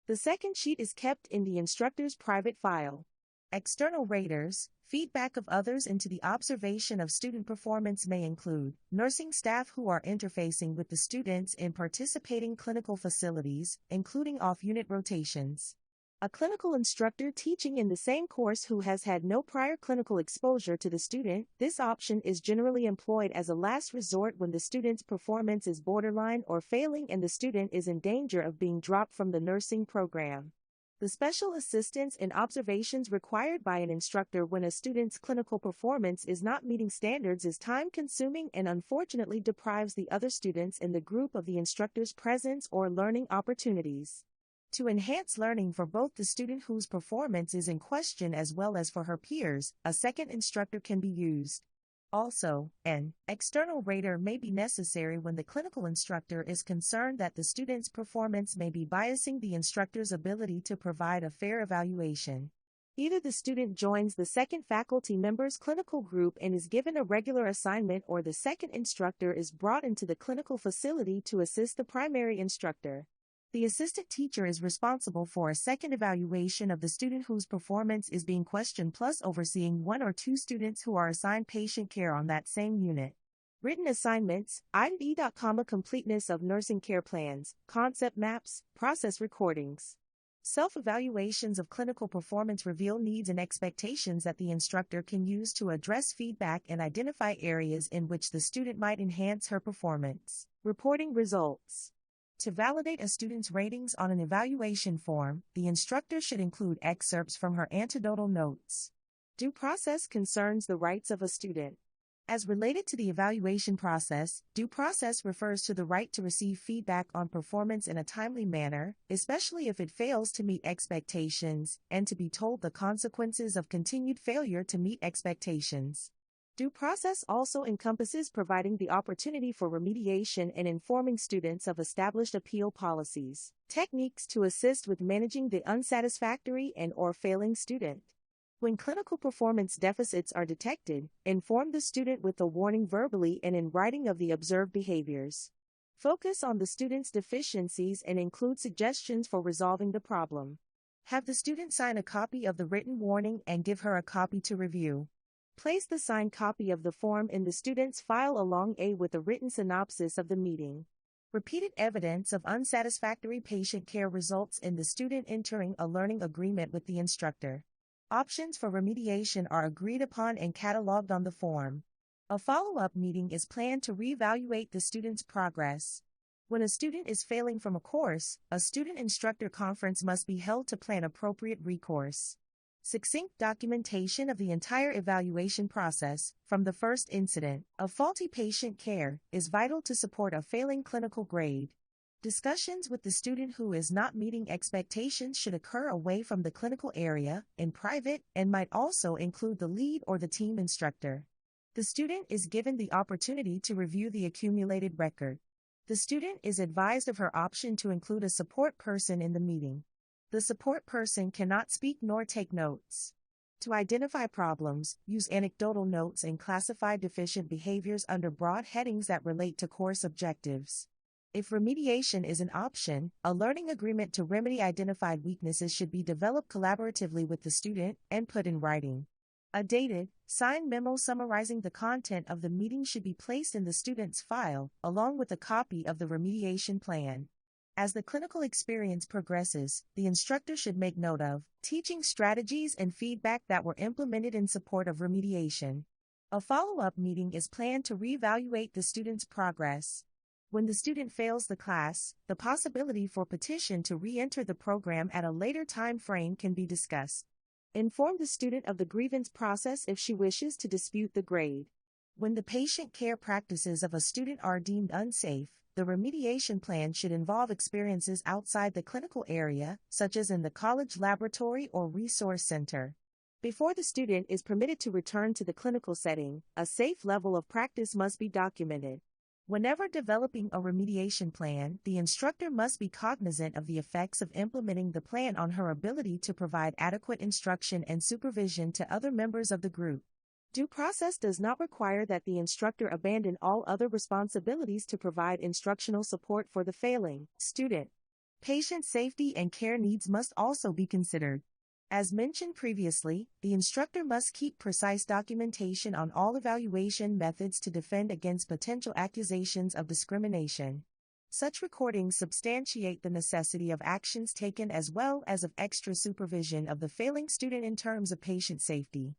The second sheet is kept in the instructor's private file. External raters, feedback of others into the observation of student performance may include nursing staff who are interfacing with the students in participating clinical facilities, including off-unit rotations. A clinical instructor teaching in the same course who has had no prior clinical exposure to the student. This option is generally employed as a last resort when the student's performance is borderline or failing and the student is in danger of being dropped from the nursing program. The special assistance and observations required by an instructor when a student's clinical performance is not meeting standards is time-consuming and unfortunately deprives the other students in the group of the instructor's presence or learning opportunities. To enhance learning for both the student whose performance is in question as well as for her peers, a second instructor can be used. Also, an external rater may be necessary when the clinical instructor is concerned that the student's performance may be biasing the instructor's ability to provide a fair evaluation. Either the student joins the second faculty member's clinical group and is given a regular assignment, or the second instructor is brought into the clinical facility to assist the primary instructor. The assistant teacher is responsible for a second evaluation of the student whose performance is being questioned, plus overseeing one or two students who are assigned patient care on that same unit. Written assignments, completeness of nursing care plans, concept maps, process recordings. Self-evaluations of clinical performance reveal needs and expectations that the instructor can use to address feedback and identify areas in which the student might enhance her performance. Reporting results. To validate a student's ratings on an evaluation form, the instructor should include excerpts from her anecdotal notes. Due process concerns the rights of a student. As related to the evaluation process, due process refers to the right to receive feedback on performance in a timely manner, especially if it fails to meet expectations, and to be told the consequences of continued failure to meet expectations. Due process also encompasses providing the opportunity for remediation and informing students of established appeal policies, techniques to assist with managing the unsatisfactory and/or failing student. When clinical performance deficits are detected, inform the student with a warning verbally and in writing of the observed behaviors. Focus on the student's deficiencies and include suggestions for resolving the problem. Have the student sign a copy of the written warning and give her a copy to review. Place the signed copy of the form in the student's file along with a written synopsis of the meeting. Repeated evidence of unsatisfactory patient care results in the student entering a learning agreement with the instructor. Options for remediation are agreed upon and cataloged on the form. A follow-up meeting is planned to reevaluate the student's progress. When a student is failing from a course, a student-instructor conference must be held to plan appropriate recourse. Succinct documentation of the entire evaluation process, from the first incident of faulty patient care, is vital to support a failing clinical grade. Discussions with the student who is not meeting expectations should occur away from the clinical area, in private, and might also include the lead or the team instructor. The student is given the opportunity to review the accumulated record. The student is advised of her option to include a support person in the meeting. The support person cannot speak nor take notes. To identify problems, use anecdotal notes and classify deficient behaviors under broad headings that relate to course objectives. If remediation is an option, a learning agreement to remedy identified weaknesses should be developed collaboratively with the student and put in writing. A dated, signed memo summarizing the content of the meeting should be placed in the student's file, along with a copy of the remediation plan. As the clinical experience progresses, the instructor should make note of teaching strategies and feedback that were implemented in support of remediation. A follow-up meeting is planned to reevaluate the student's progress. When the student fails the class, the possibility for petition to re-enter the program at a later time frame can be discussed. Inform the student of the grievance process if she wishes to dispute the grade. When the patient care practices of a student are deemed unsafe, the remediation plan should involve experiences outside the clinical area, such as in the college laboratory or resource center. Before the student is permitted to return to the clinical setting, a safe level of practice must be documented. Whenever developing a remediation plan, the instructor must be cognizant of the effects of implementing the plan on her ability to provide adequate instruction and supervision to other members of the group. Due process does not require that the instructor abandon all other responsibilities to provide instructional support for the failing student. Patient safety and care needs must also be considered. As mentioned previously, the instructor must keep precise documentation on all evaluation methods to defend against potential accusations of discrimination. Such recordings substantiate the necessity of actions taken as well as of extra supervision of the failing student in terms of patient safety.